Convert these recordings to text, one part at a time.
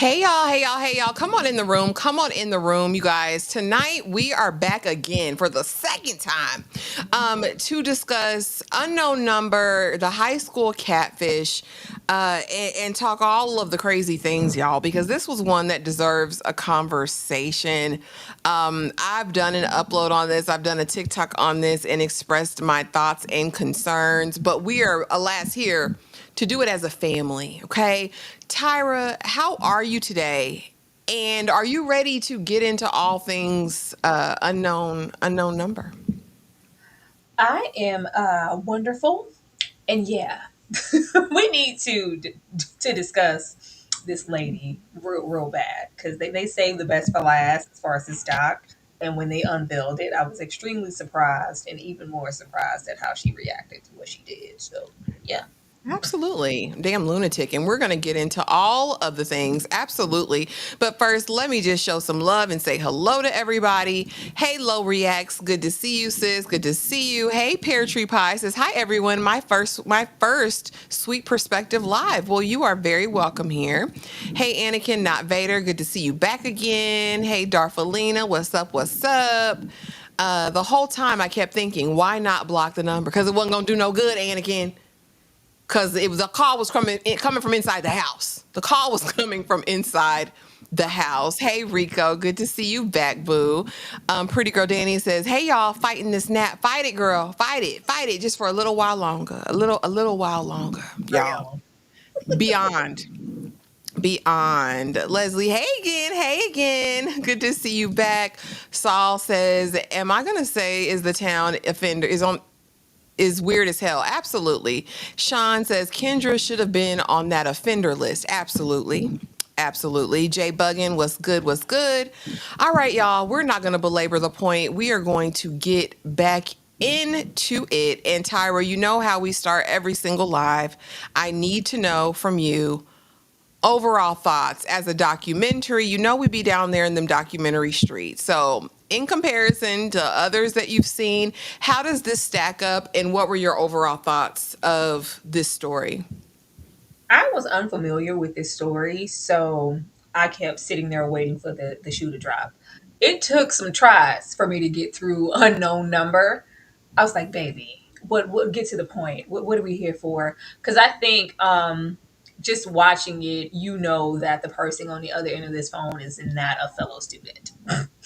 Hey y'all, hey y'all, hey y'all. Come on in the room. Come on in the room, you guys. Tonight we are back again for the second time to discuss Unknown Number, the High School Catfish, and talk all of the crazy things, y'all, because this was one that deserves a conversation. I've done an upload on this. I've done a TikTok on this and expressed my thoughts and concerns, but we are, alas, here to do it as a family, okay? Tyra, how are you today? And are you ready to get into all things unknown number? I am wonderful, and yeah, we need to discuss this lady real bad because they saved the best for last as far as the stock. And when they unveiled it, I was extremely surprised, and even more surprised at how she reacted to what she did. So yeah. Absolutely. Damn lunatic. And we're going to get into all of the things. Absolutely. But first, let me just show some love and say hello to everybody. Hey, Low Reacts. Good to see you, sis. Good to see you. Hey, Pear Tree Pie says, hi, everyone. My first Sweet Perspective Live. Well, you are very welcome here. Hey, Anakin, not Vader. Good to see you back again. Hey, Darfalina. What's up? What's up? The whole time I kept thinking, why not block the number? Because it wasn't going to do no good, Anakin, because it was a call was coming from inside the house. The call was coming from inside the house. Hey Rico, good to see you back, boo. Pretty girl Danny says, "Hey y'all, fighting this nap. Fight it, girl. Fight it, just for a little while longer. A little while longer, y'all. Real. Beyond. Leslie, hey again. Good to see you back. Saul says, "Am I gonna say is the town offender is weird as hell?" Absolutely. Sean says Kendra should have been on that offender list. Absolutely. Absolutely. Jay Buggin, what's good? What's good? All right, y'all. We're not going to belabor the point. We are going to get back into it. And Tyra, you know how we start every single live. I need to know from you overall thoughts as a documentary. You know, we be down there in them documentary streets. So in comparison to others that you've seen, how does this stack up and what were your overall thoughts of this story? I was unfamiliar with this story, so I kept sitting there waiting for the shoe to drop. It took some tries for me to get through unknown number. I was like, baby, what get to the point? What are we here for? Because I think just watching it, you know that the person on the other end of this phone is not a fellow student.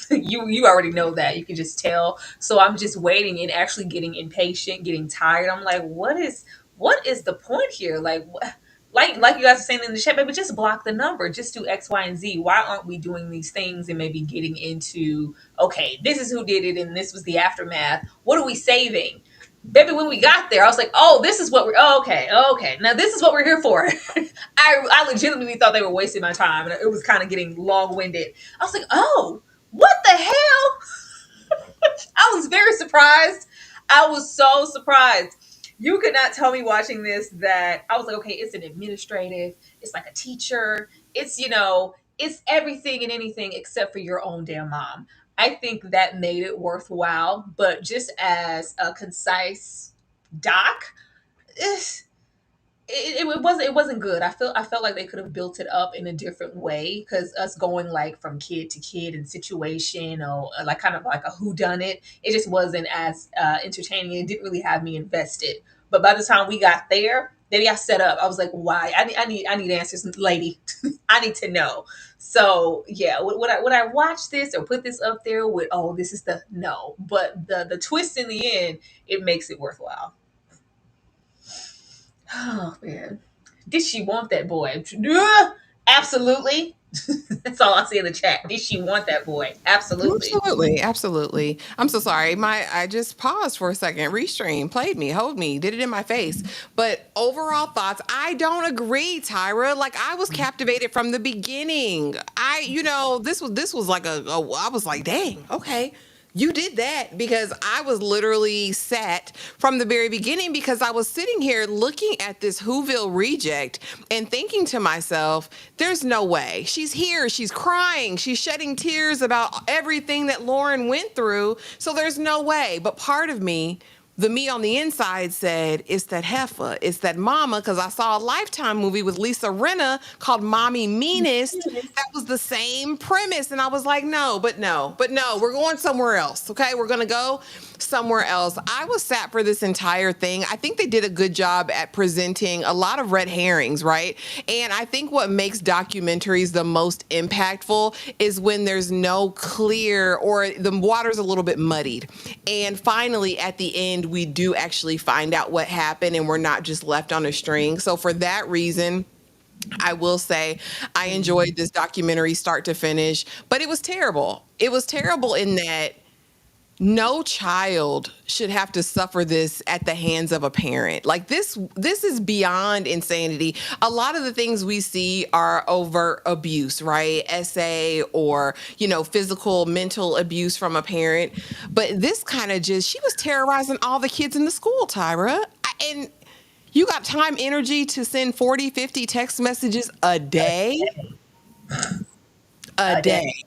You already know that. You can just tell. So I'm just waiting and actually getting impatient, getting tired. I'm like, what is the point here? Like you guys are saying in the chat, baby, just block the number. Just do X, Y, and Z. Why aren't we doing these things and maybe getting into, okay, this is who did it and this was the aftermath. What are we saving? Baby, when we got there, I was like, oh, this is what we're, oh, okay. Now this is what we're here for. I legitimately thought they were wasting my time and it was kind of getting long winded. I was like, oh, what the hell? I was very surprised. I was so surprised. You could not tell me watching this that I was like, okay, it's an administrative, it's like a teacher, it's everything and anything except for your own damn mom. I think that made it worthwhile, but just as a concise doc, eh, it wasn't good. I felt like they could have built it up in a different way because us going like from kid to kid and situation or like kind of like a who done it just wasn't as entertaining. It didn't really have me invested. But by the time we got there, then I set up. I was like, why? I need answers, lady. I need to know. So yeah, would I watch this or put this up there with, oh, this is the no, but the twist in the end, it makes it worthwhile. Oh man, did she want that boy? Yeah, absolutely. That's all I see in the chat. Did she want that boy? Absolutely. Absolutely. I'm so sorry. I just paused for a second. Restream played me, hold me, did it in my face. But overall thoughts, I don't agree, Tyra. Like I was captivated from the beginning. This was like I was like, dang, okay. You did that because I was literally sat from the very beginning because I was sitting here looking at this Whoville reject and thinking to myself, there's no way. She's here. She's crying. She's shedding tears about everything that Lauryn went through. So there's no way. But part of me the me on the inside said, it's that heifer, it's that mama, because I saw a Lifetime movie with Lisa Rinna called Mommy Meanest. That was the same premise. And I was like, no, but no, we're going somewhere else. Okay. We're going to go somewhere else. I was sat for this entire thing. I think they did a good job at presenting a lot of red herrings, right? And I think what makes documentaries the most impactful is when there's no clear, or the water's a little bit muddied. And finally, at the end, we do actually find out what happened and we're not just left on a string. So for that reason, I will say I enjoyed this documentary start to finish, but it was terrible. It was terrible in that no child should have to suffer this at the hands of a parent. Like this is beyond insanity. A lot of the things we see are overt abuse, right? SA or, physical, mental abuse from a parent. But this kind of she was terrorizing all the kids in the school, Tyra. And you got time, energy to send 40, 50 text messages a day? A A day. day.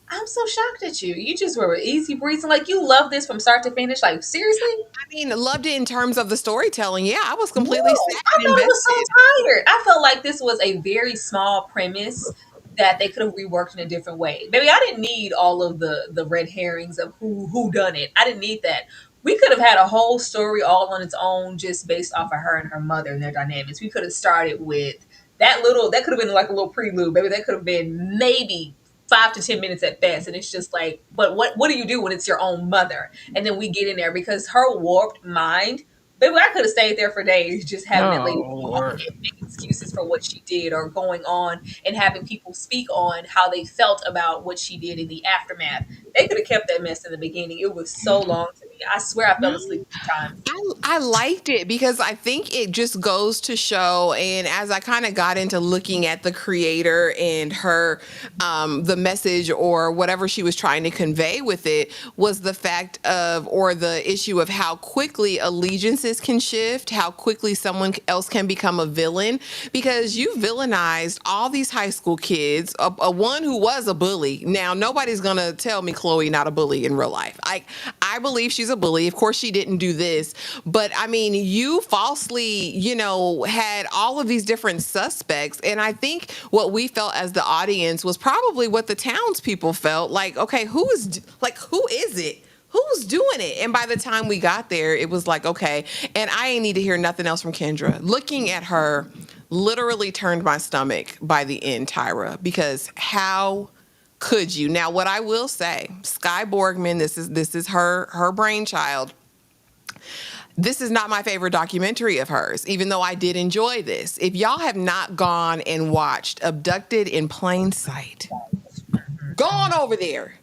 I'm so shocked at you. You just were easy breezing. Like you love this from start to finish. Like seriously? I mean, loved it in terms of the storytelling. Yeah, I was No, completely sat I and thought it was so invested. tired. I felt like this was a very small premise that they could have reworked in a different way. Maybe I didn't need all of the red herrings of who done it. I didn't need that. We could have had a whole story all on its own, just based off of her and her mother and their dynamics. We could have started with that could have been like a little prelude. Maybe that could have been maybe 5 to 10 minutes at best. And it's just like, but what do you do when it's your own mother? And then we get in there because her warped mind. Baby, I could have stayed there for days just having that lady Oh, talk Lord. and make excuses for what she did or going on and having people speak on how they felt about what she did in the aftermath. They could have kept that mess in the beginning. It was so long to me. I swear I fell asleep 3 times. I liked it because I think it just goes to show. And as I kind of got into looking at the creator and her, the message or whatever she was trying to convey with it was the fact of, or the issue of how quickly allegiances can shift, how quickly someone else can become a villain, because you villainized all these high school kids, a one who was a bully. Now, nobody's going to tell me Chloe not a bully in real life. I believe she's a bully. Of course, she didn't do this, but I mean, you falsely, had all of these different suspects. And I think what we felt as the audience was probably what the townspeople felt like. Okay, who is it? Who's doing it? And by the time we got there, it was like, okay. And I ain't need to hear nothing else from Kendra. Looking at her literally turned my stomach by the end, Tyra, because how could you? Now, what I will say, Skye Borgman, this is her brainchild. This is not my favorite documentary of hers, even though I did enjoy this. If y'all have not gone and watched Abducted in Plain Sight, go on over there.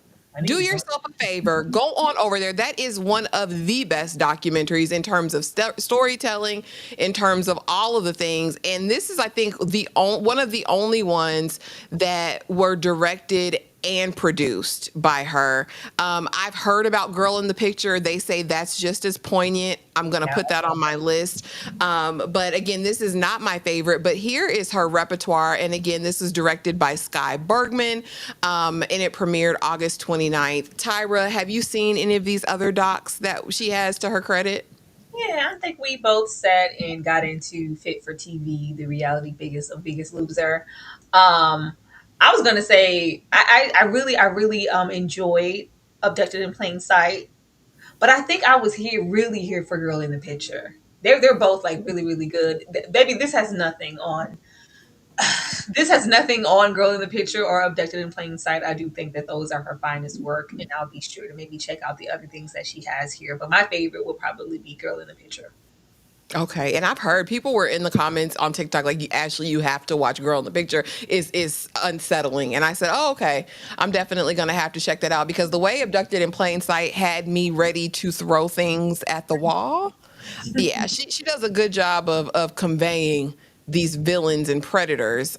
Do yourself a favor. Go on over there. That is one of the best documentaries in terms of storytelling, in terms of all of the things. And this is, I think, one of the only ones that were directed and produced by her. I've heard about Girl in the Picture. They say that's just as poignant. I'm going to put that on my list. But again, this is not my favorite, but here is her repertoire. And again, this is directed by Skye Borgman, and it premiered August 29th. Tyra, have you seen any of these other docs that she has to her credit? Yeah, I think we both sat and got into Fit for TV, the reality biggest loser. Um, I was gonna say I really enjoyed Abducted in Plain Sight, but I think I was here for Girl in the Picture. They're both like really good. Baby, this has nothing on Girl in the Picture or Abducted in Plain Sight. I do think that those are her finest work, and I'll be sure to maybe check out the other things that she has here. But my favorite will probably be Girl in the Picture. Okay, and I've heard people were in the comments on TikTok like, Ashley, you have to watch Girl in the Picture. Is unsettling, and I said, oh, okay, I'm definitely gonna have to check that out because the way Abducted in Plain Sight had me ready to throw things at the wall. Yeah, she does a good job of conveying these villains and predators.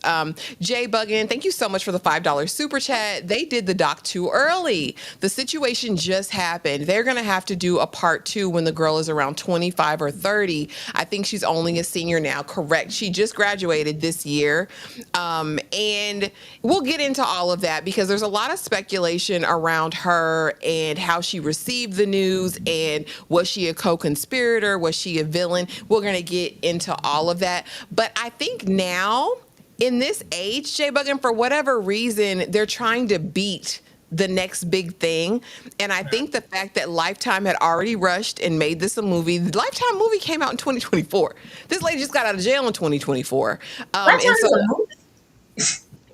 Jay Buggin, thank you so much for the $5 super chat. They did the doc too early. The situation just happened. They're going to have to do a part two when the girl is around 25 or 30. I think she's only a senior now. Correct. She just graduated this year. And we'll get into all of that because there's a lot of speculation around her and how she received the news, and was she a co-conspirator? Was she a villain? We're going to get into all of that. But I think now, in this age, Jay Buggin, for whatever reason, they're trying to beat the next big thing. And I think the fact that Lifetime had already rushed and made this a movie, the Lifetime movie came out in 2024. This lady just got out of jail in 2024. Lifetime And so is a movie.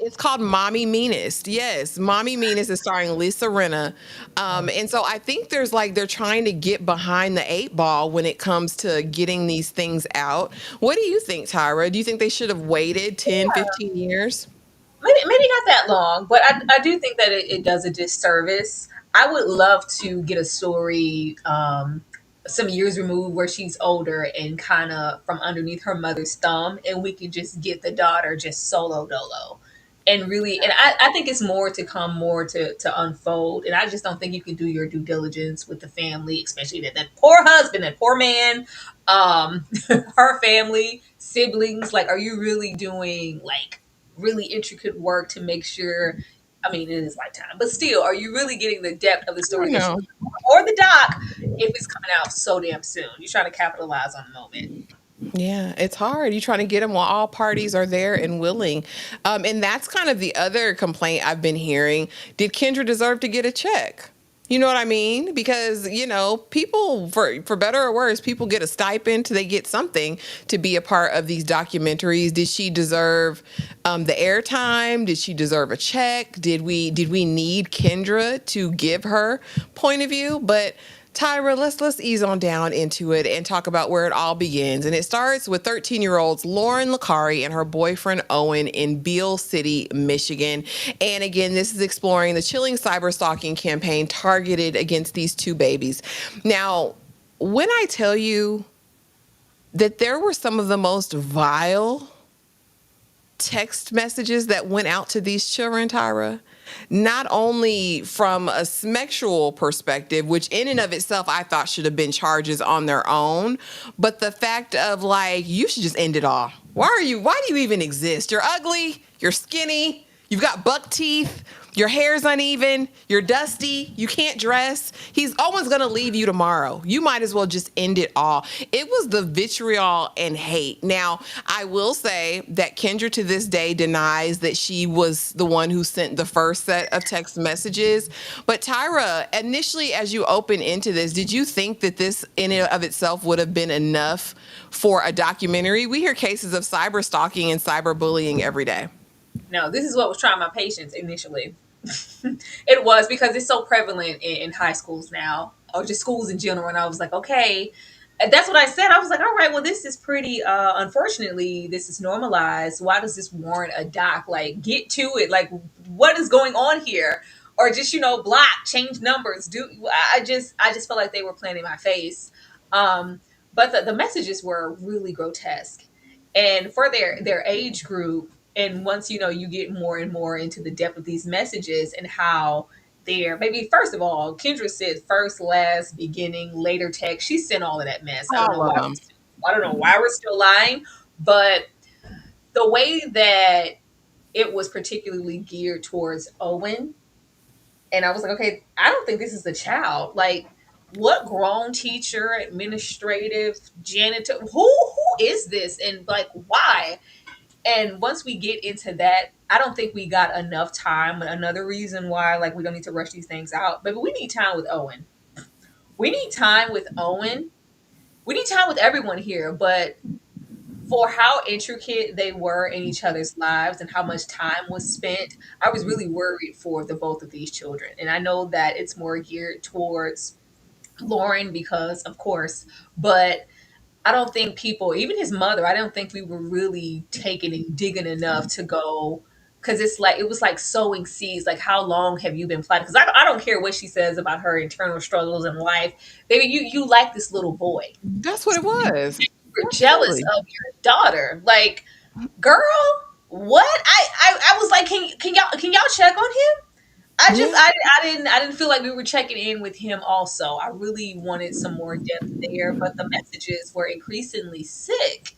it's called Mommy Meanest. Yes, Mommy Meanest is starring Lisa Rinna. And so I think there's like they're trying to get behind the eight ball when it comes to getting these things out. What do you think, Tyra? Do you think they should have waited 10, 15 years? Maybe not that long, but I do think that it does a disservice. I would love to get a story some years removed where she's older and kind of from underneath her mother's thumb, and we can just get the daughter just solo dolo. And really, and I think it's more to come, more to unfold. And I just don't think you can do your due diligence with the family, especially that poor husband, that poor man, her family, siblings. Like, are you really doing like really intricate work to make sure? I mean, it is Lifetime, but still, are you really getting the depth of the I don't story that know. or the doc if it's coming out so damn soon? You're trying to capitalize on the moment. Yeah, it's hard. You're trying to get them while all parties are there and willing. And that's kind of the other complaint I've been hearing. Did Kendra deserve to get a check? You know what I mean? Because, people, for better or worse, people get a stipend, they get something to be a part of these documentaries. Did she deserve the airtime? Did she deserve a check? Did we need Kendra to give her point of view? But Tyra, let's ease on down into it and talk about where it all begins. And it starts with 13-year-olds Lauryn Licari and her boyfriend Owen in Beale City, Michigan. And again, this is exploring the chilling cyberstalking campaign targeted against these two babies. Now, when I tell you that there were some of the most vile text messages that went out to these children, Tyra, not only from a sexual perspective, which in and of itself I thought should have been charges on their own, but the fact of like, you should just end it all. Why do you even exist? You're ugly, you're skinny, you've got buck teeth, your hair's uneven, you're dusty, you can't dress. Owen's gonna leave you tomorrow. You might as well just end it all. It was the vitriol and hate. Now, I will say that Kendra to this day denies that she was the one who sent the first set of text messages. But Tyra, initially as you open into this, did you think that this in and of itself would have been enough for a documentary? We hear cases of cyber stalking and cyberbullying every day. No, this is what was trying my patience initially. It was because it's so prevalent in high schools now, or just schools in general. And I was like, okay, and that's what I said. I was like, all right, well, this is pretty. Unfortunately, this is normalized. Why does this warrant a doc? Like, get to it. Like, what is going on here? Or just block, change numbers. I just felt like they were playing in my face. But the messages were really grotesque, and for their age group. And once you get more and more into the depth of these messages and how they're maybe first of all, Kendra said first, last, beginning, later text. She sent all of that mess. I don't know All of why. them. I don't know why we're still lying, but the way that it was particularly geared towards Owen, and I was like, okay, I don't think this is the child. Like, what grown teacher, administrative, janitor, who is this, and like why? And once we get into that, I don't think we got enough time. Another reason why, like, we don't need to rush these things out. But we need time with Owen. We need time with Owen. We need time with everyone here. But for how intricate they were in each other's lives and how much time was spent, I was really worried for the both of these children. And I know that it's more geared towards Lauren because, of course, but I don't think people, even his mother, I don't think we were really taking and digging enough to go, because it was like sowing seeds. Like, how long have you been planting? Because I don't care what she says about her internal struggles in life. Baby, you like this little boy. That's what it was. You're jealous Absolutely. of your daughter. Like, girl, what? I was like, can y'all check on him? I just Yeah. I didn't feel like we were checking in with him also. I really wanted some more depth there, but the messages were increasingly sick.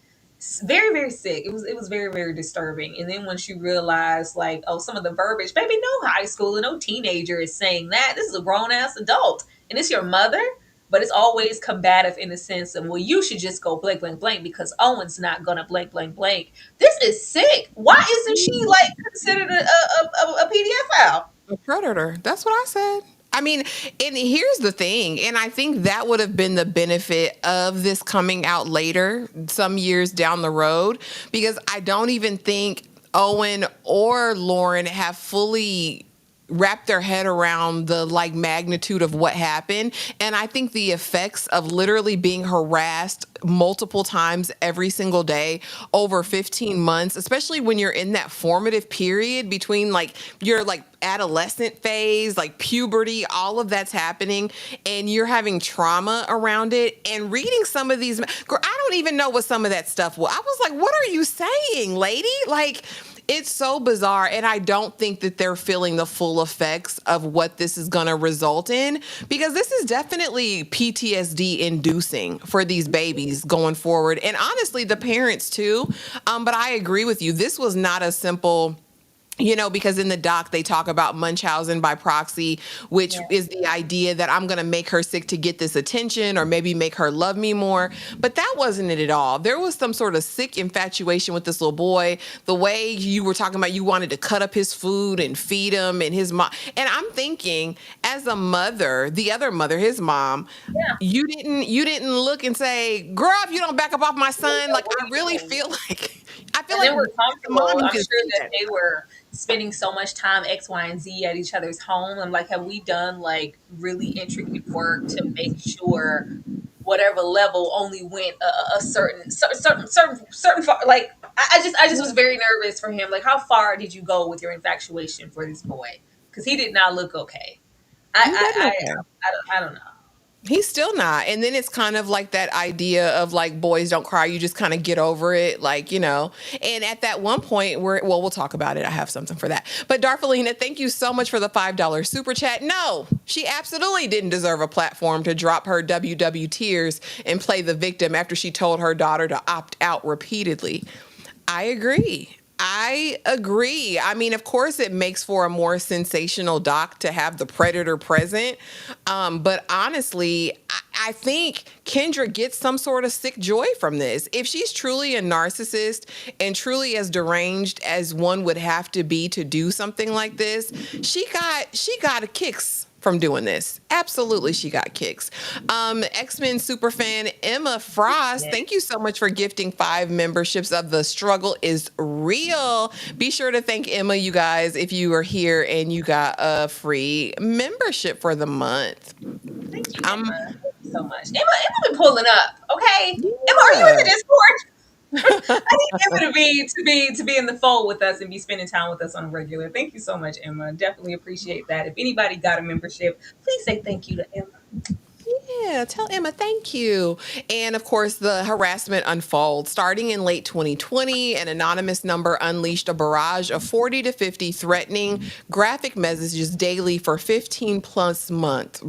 Very, very sick. It was very, very disturbing. And then once you realize like, oh, some of the verbiage, baby, no high schooler, no teenager is saying that. This is a grown ass adult. And it's your mother, but it's always combative in the sense of, well, you should just go blank, blank, blank because Owen's not gonna blank, blank, blank. This is sick. Why isn't she like considered a PDF file? A predator. That's what I said. I mean, and here's the thing, and I think that would have been the benefit of this coming out later, some years down the road, because I don't even think Owen or Lauryn have fully wrap their head around the like magnitude of what happened. And I think the effects of literally being harassed multiple times every single day over 15 months, especially when you're in that formative period between like your like adolescent phase, like puberty, all of that's happening, and you're having trauma around it. And reading some of these, girl, I don't even know what some of that stuff was. I was like, what are you saying, lady? Like, it's so bizarre. And I don't think that they're feeling the full effects of what this is going to result in, because this is definitely PTSD inducing for these babies going forward. And honestly, the parents too. But I agree with you. This was not a simple, because in the doc they talk about Munchausen by proxy, which Yeah. is the idea that I'm going to make her sick to get this attention or maybe make her love me more. But that wasn't it at all. There was some sort of sick infatuation with this little boy. The way you were talking about, you wanted to cut up his food and feed him and his mom. And I'm thinking, as a mother, the other mother, his mom, Yeah. you didn't look and say, girl, if you don't back up off my son. Like, What are I you really doing? feel like I feel And then like we're as a mom, comfortable. you I'm can sure see that that. they were spending so much time X, Y, and Z at each other's home. I'm like, have we done like really intricate work to make sure whatever level only went a certain far? Like, I just was very nervous for him. Like, how far did you go with your infatuation for this boy? Because he did not look okay. I He doesn't I I, okay. I don't know. He's still not. And then it's kind of like that idea of like boys don't cry, you just kind of get over it, like. And at that one point we'll talk about it. I have something for that. But Darfalina, thank you so much for the $5 super chat. No, she absolutely didn't deserve a platform to drop her WW tears and play the victim after she told her daughter to opt out repeatedly. I agree. I agree. I mean, of course, it makes for a more sensational doc to have the predator present. But honestly, I think Kendra gets some sort of sick joy from this. If she's truly a narcissist and truly as deranged as one would have to be to do something like this, she got a kicks from doing this. Absolutely, she got kicks. X-Men superfan Emma Frost, Yeah. thank you so much for gifting 5 memberships of The Struggle is Real. Be sure to thank Emma, you guys, if you are here and you got a free membership for the month. Thank you, Um, Emma. Thank you so much. Emma been pulling up. Okay, Emma, are you in yeah. the Discord? I need Emma to be in the fold with us and be spending time with us on a regular. Thank you so much, Emma. Definitely appreciate that. If anybody got a membership, please say thank you to Emma. Yeah, tell Emma thank you. And of course, the harassment unfolds. Starting in late 2020, an anonymous number unleashed a barrage of 40 to 50 threatening graphic messages daily for 15 plus months.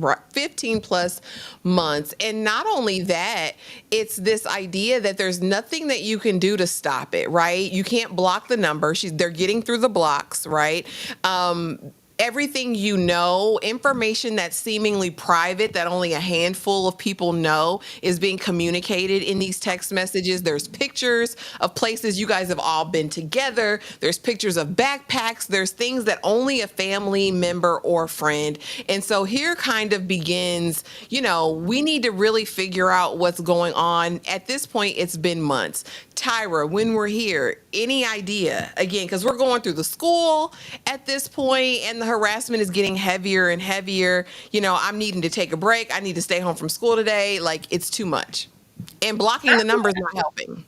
And not only that, it's this idea that there's nothing that you can do to stop it, right? You can't block the number. They're getting through the blocks, right? Everything information that's seemingly private that only a handful of people know is being communicated in these text messages. There's pictures of places you guys have all been together. There's pictures of backpacks. There's things that only a family member or friend. And so here kind of begins, we need to really figure out what's going on. At this point, it's been months. Tyra, when we're here, any idea? Again, because we're going through the school at this point and the harassment is getting heavier and heavier. I'm needing to take a break. I need to stay home from school today. Like, it's too much. And blocking the numbers not helping.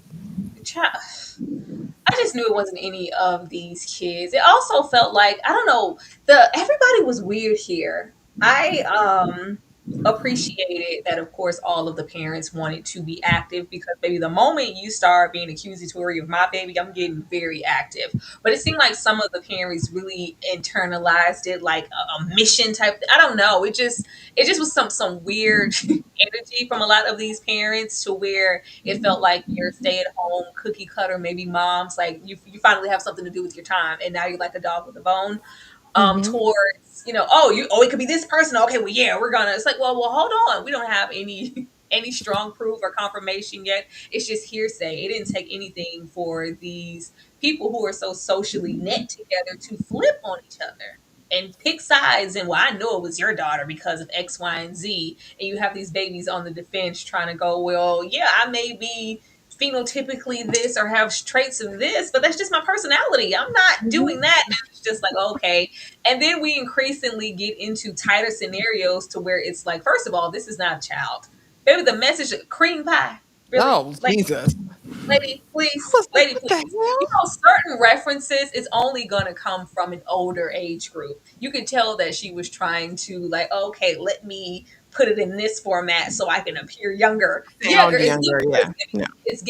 I just knew it wasn't any of these kids. It also felt like, I don't know, the everybody was weird here. I appreciated that, of course, all of the parents wanted to be active, because maybe the moment you start being accusatory of my baby, I'm getting very active. But it seemed like some of the parents really internalized it like a mission type. I don't know. It just was some weird energy from a lot of these parents, to where it felt like your stay at home cookie cutter maybe moms, like you finally have something to do with your time, and now you're like a dog with a bone, Hmm. towards, oh, it could be this person. Okay, well, yeah, we're gonna. It's like, well, hold on. We don't have any any strong proof or confirmation yet. It's just hearsay. It didn't take anything for these people who are so socially knit together to flip on each other and pick sides. And, well, I know it was your daughter because of X, Y, and Z. And you have these babies on the defense trying to go, well, yeah, I may be phenotypically this or have traits of this, but that's just my personality. I'm not doing Hmm. that. And it's just like, okay. And then we increasingly get into tighter scenarios, to where it's like, first of all, this is not a child. Maybe the message, cream pie. Really? Oh, Like, Jesus. lady, I please, was like, lady, what the please. hell? Certain references is only going to come from an older age group. You could tell that she was trying to, like, okay, let me put it in this format so I can appear younger. Yeah, girl, Sound younger, yeah. No. it's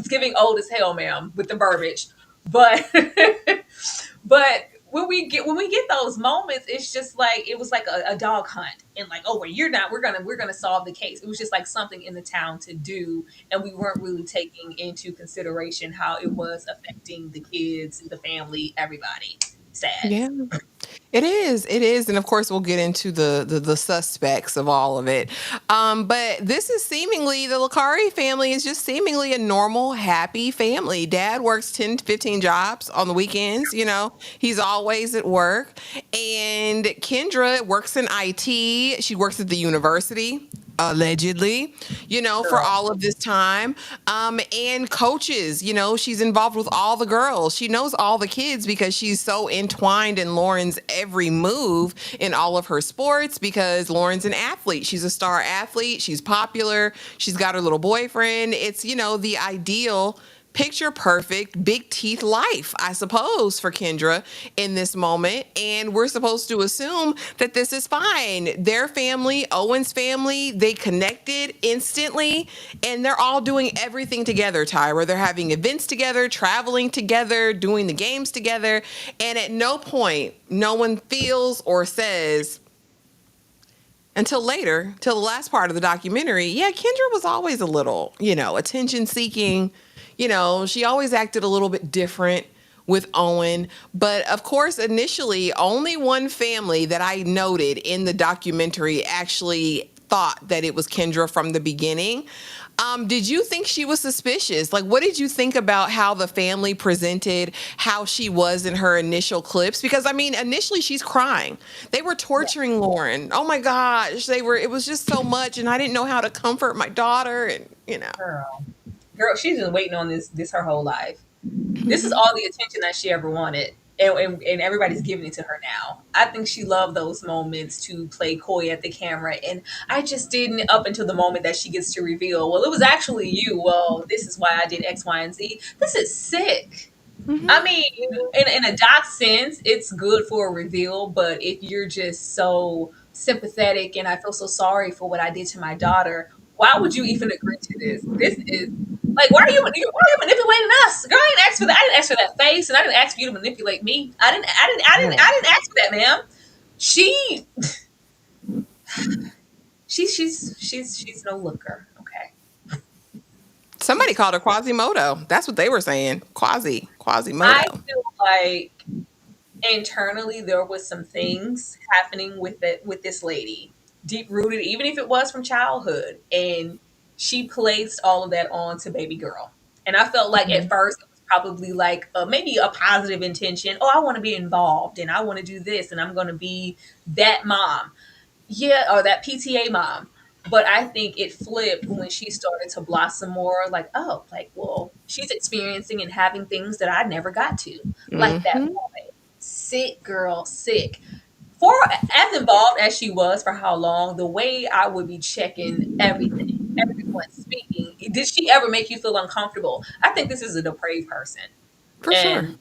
giving old as hell, ma'am, with the verbiage. But but when we get those moments, it's just like it was like a dog hunt, and like, oh, well, you're not. We're gonna solve the case. It was just like something in the town to do, and we weren't really taking into consideration how it was affecting the kids, the family, everybody. Sad. Yeah. It is. It is. And of course, we'll get into the suspects of all of it. But this is seemingly, the Licari family is just seemingly a normal, happy family. Dad works 10 to 15 jobs on the weekends. He's always at work. And Kendra works in IT. She works at the university, allegedly, for Girl. all of this time. And coaches, she's involved with all the girls. She knows all the kids because she's so entwined in Lauryn's every move in all of her sports, because Lauryn's an athlete. She's a star athlete. She's popular. She's got her little boyfriend. It's, the ideal picture perfect big teeth life, I suppose, for Kendra in this moment. And we're supposed to assume that this is fine. Their family, Owen's family, they connected instantly, and they're all doing everything together, Tyra. They're having events together, traveling together, doing the games together. And at no point, no one feels or says, until later, till the last part of the documentary, yeah, Kendra was always a little, attention seeking. She always acted a little bit different with Owen. But of course, initially, only one family that I noted in the documentary actually thought that it was Kendra from the beginning. Did you think she was suspicious? Like, what did you think about how the family presented how she was in her initial clips? Because I mean, initially she's crying. They were Yeah. torturing Lauryn. Oh my gosh, it was just so much, and I didn't know how to comfort my daughter, and. Girl, she's been waiting on this her whole life. This is all the attention that she ever wanted. And everybody's giving it to her now. I think she loved those moments to play coy at the camera. And I just didn't, up until the moment that she gets to reveal, well, it was actually you. Well, this is why I did X, Y, and Z. This is sick. I Hmm. mean, in a doc sense, it's good for a reveal, but if you're just so sympathetic and I feel so sorry for what I did to my daughter, why would you even agree to this? This is like, why are you manipulating us? Girl, I didn't ask for that. I didn't ask for that face, and I didn't ask for you to manipulate me. I didn't ask for that, ma'am. She, she's no looker. Okay, Somebody she's. called her Quasimodo. That's what they were saying. I Quasimodo. feel like internally there was some things happening with this lady, deep rooted, even if it was from childhood, and she placed all of that on to baby girl. And I felt like at first it was probably like maybe a positive intention. Oh, I want to be involved and I want to do this and I'm going to be that mom, yeah, or that PTA mom. But I think it flipped when she started to blossom more. Like, oh, like, well, she's experiencing and having things that I never got to, like that Hmm. boy. Sick girl, sick. For as involved as she was for how long, the way I would be checking everything, everyone speaking, did she ever make you feel uncomfortable? I think this is a depraved person. For sure. And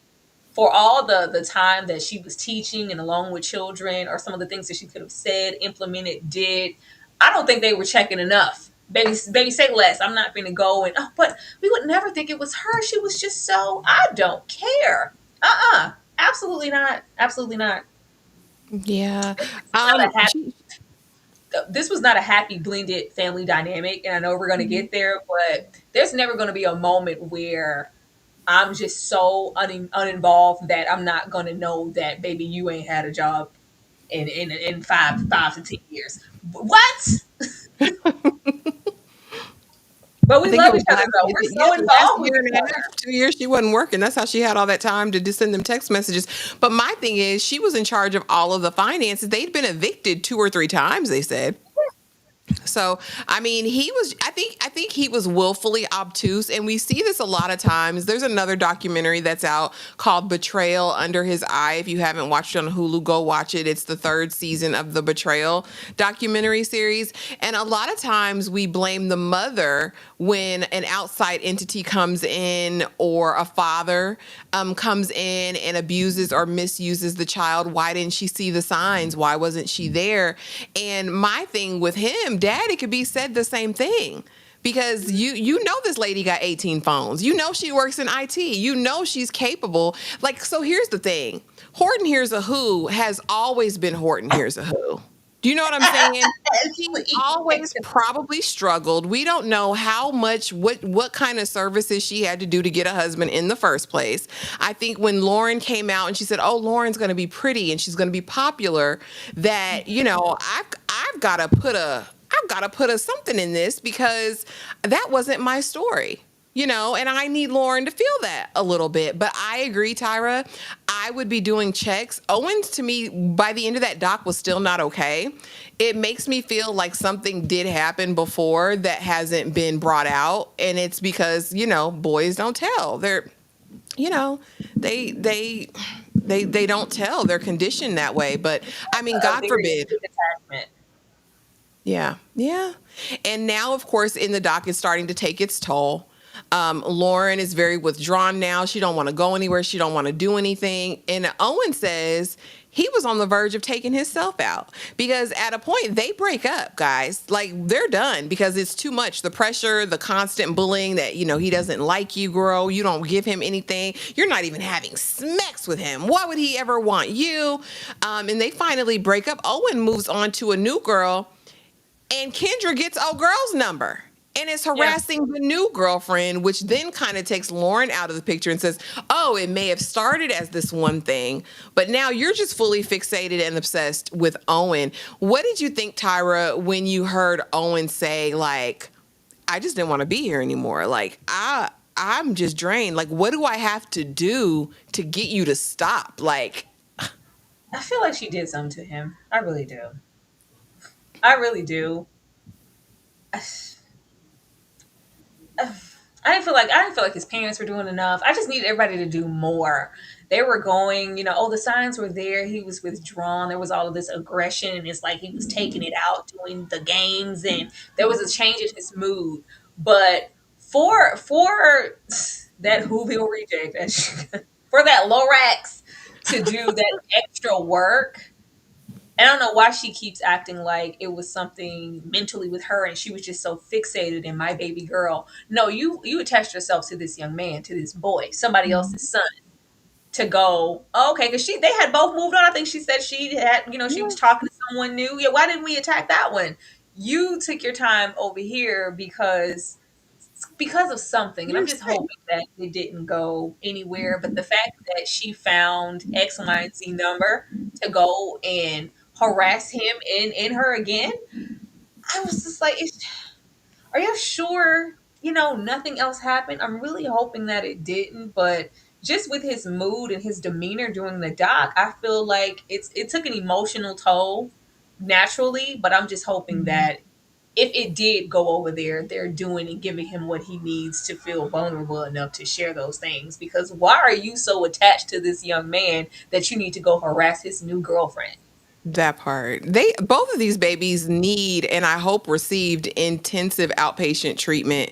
for all the time that she was teaching and along with children, or some of the things that she could have said, implemented, did, I don't think they were checking enough. Baby, say less. I'm not going to go and, oh, but we would never think it was her. She was just so, I don't care. Absolutely not. Absolutely not. Yeah. Not a She, this was not a happy blended family dynamic, and I know we're going to mhm. get there, but there's never going to be a moment where I'm just so uninvolved that I'm not going to know that baby you ain't had a job in 5 to 10 years. What? But I we think it love was each other last, though. We're so the last involved with year each and a other. half, 2 years, she wasn't working. That's how she had all that time to just send them text messages. But my thing is, she was in charge of all of the finances. They'd been evicted 2 or 3 times, they said. So, I mean, I think he was willfully obtuse, and we see this a lot of times. There's another documentary that's out called Betrayal Under His Eye. If you haven't watched it on Hulu, go watch it. It's the third season of the Betrayal documentary series. And a lot of times we blame the mother when an outside entity comes in, or a father comes in and abuses or misuses the child. Why didn't she see the signs? Why wasn't she there? And my thing with him, dad, it could be said the same thing, because you know this lady got 18 phones. You know she works in IT. You know she's capable. Like, so here's the thing. Horton Hears a Who has always been Horton Hears a Who. Do you know what I'm saying? He always probably struggled. We don't know how much, what kind of services she had to do to get a husband in the first place. I think when Lauryn came out and she said, "Oh, Lauren's going to be pretty and she's going to be popular," that, I've got to put a something in this, because that wasn't my story. And I need Lauryn to feel that a little bit. But I agree, Tyra. I would be doing checks. Owens, to me, by the end of that doc, was still not okay. It makes me feel like something did happen before that hasn't been brought out. And it's because, boys don't tell. You know, they, they, they don't tell. They're conditioned that way. But I mean, A God very forbid. deep attachment. Yeah, yeah. And now, of course, in the doc, it's starting to take its toll. Lauryn is very withdrawn now. She don't want to go anywhere. She don't want to do anything. And Owen says he was on the verge of taking himself out, because at a point they break up, guys. Like, they're done because it's too much. The pressure, the constant bullying that, he doesn't like you, girl. You don't give him anything. You're not even having sex with him. Why would he ever want you? And they finally break up. Owen moves on to a new girl, and Kendra gets old girl's number and is Yeah. harassing the new girlfriend, which then kind of takes Lauryn out of the picture and says, "Oh, it may have started as this one thing, but now you're just fully fixated and obsessed with Owen." What did you think, Tyra, when you heard Owen say, like, "I just didn't want to be here anymore. Like, I'm just drained. Like, what do I have to do to get you to stop?" Like, I feel like she did something to him. I really do. I really do. I didn't feel like his parents were doing enough. I just needed everybody to do more. They were going, oh, the signs were there. He was withdrawn. There was all of this aggression, and it's like he was taking it out doing the games, and there was a change in his mood. But for that Whoville reject, for that Lorax to do that extra work, and I don't know why she keeps acting like it was something mentally with her and she was just so fixated in my baby girl. No, you attached yourself to this young man, to this boy, somebody else's son, to go, oh, okay, because they had both moved on. I think she said she had, she yeah, was talking to someone new. Yeah, why didn't we attack that one? You took your time over here because of something, and I'm you're just sick. hoping that it didn't go anywhere. But the fact that she found X, Y, and Z number to go and harass him in her again, I was just like, "Are you sure? Nothing else happened." I'm really hoping that it didn't, but just with his mood and his demeanor during the doc, I feel like it took an emotional toll naturally. But I'm just hoping that if it did go over there, they're doing and giving him what he needs to feel vulnerable enough to share those things. Because why are you so attached to this young man that you need to go harass his new girlfriend? That part. They both of these babies need, and I hope received, intensive outpatient treatment,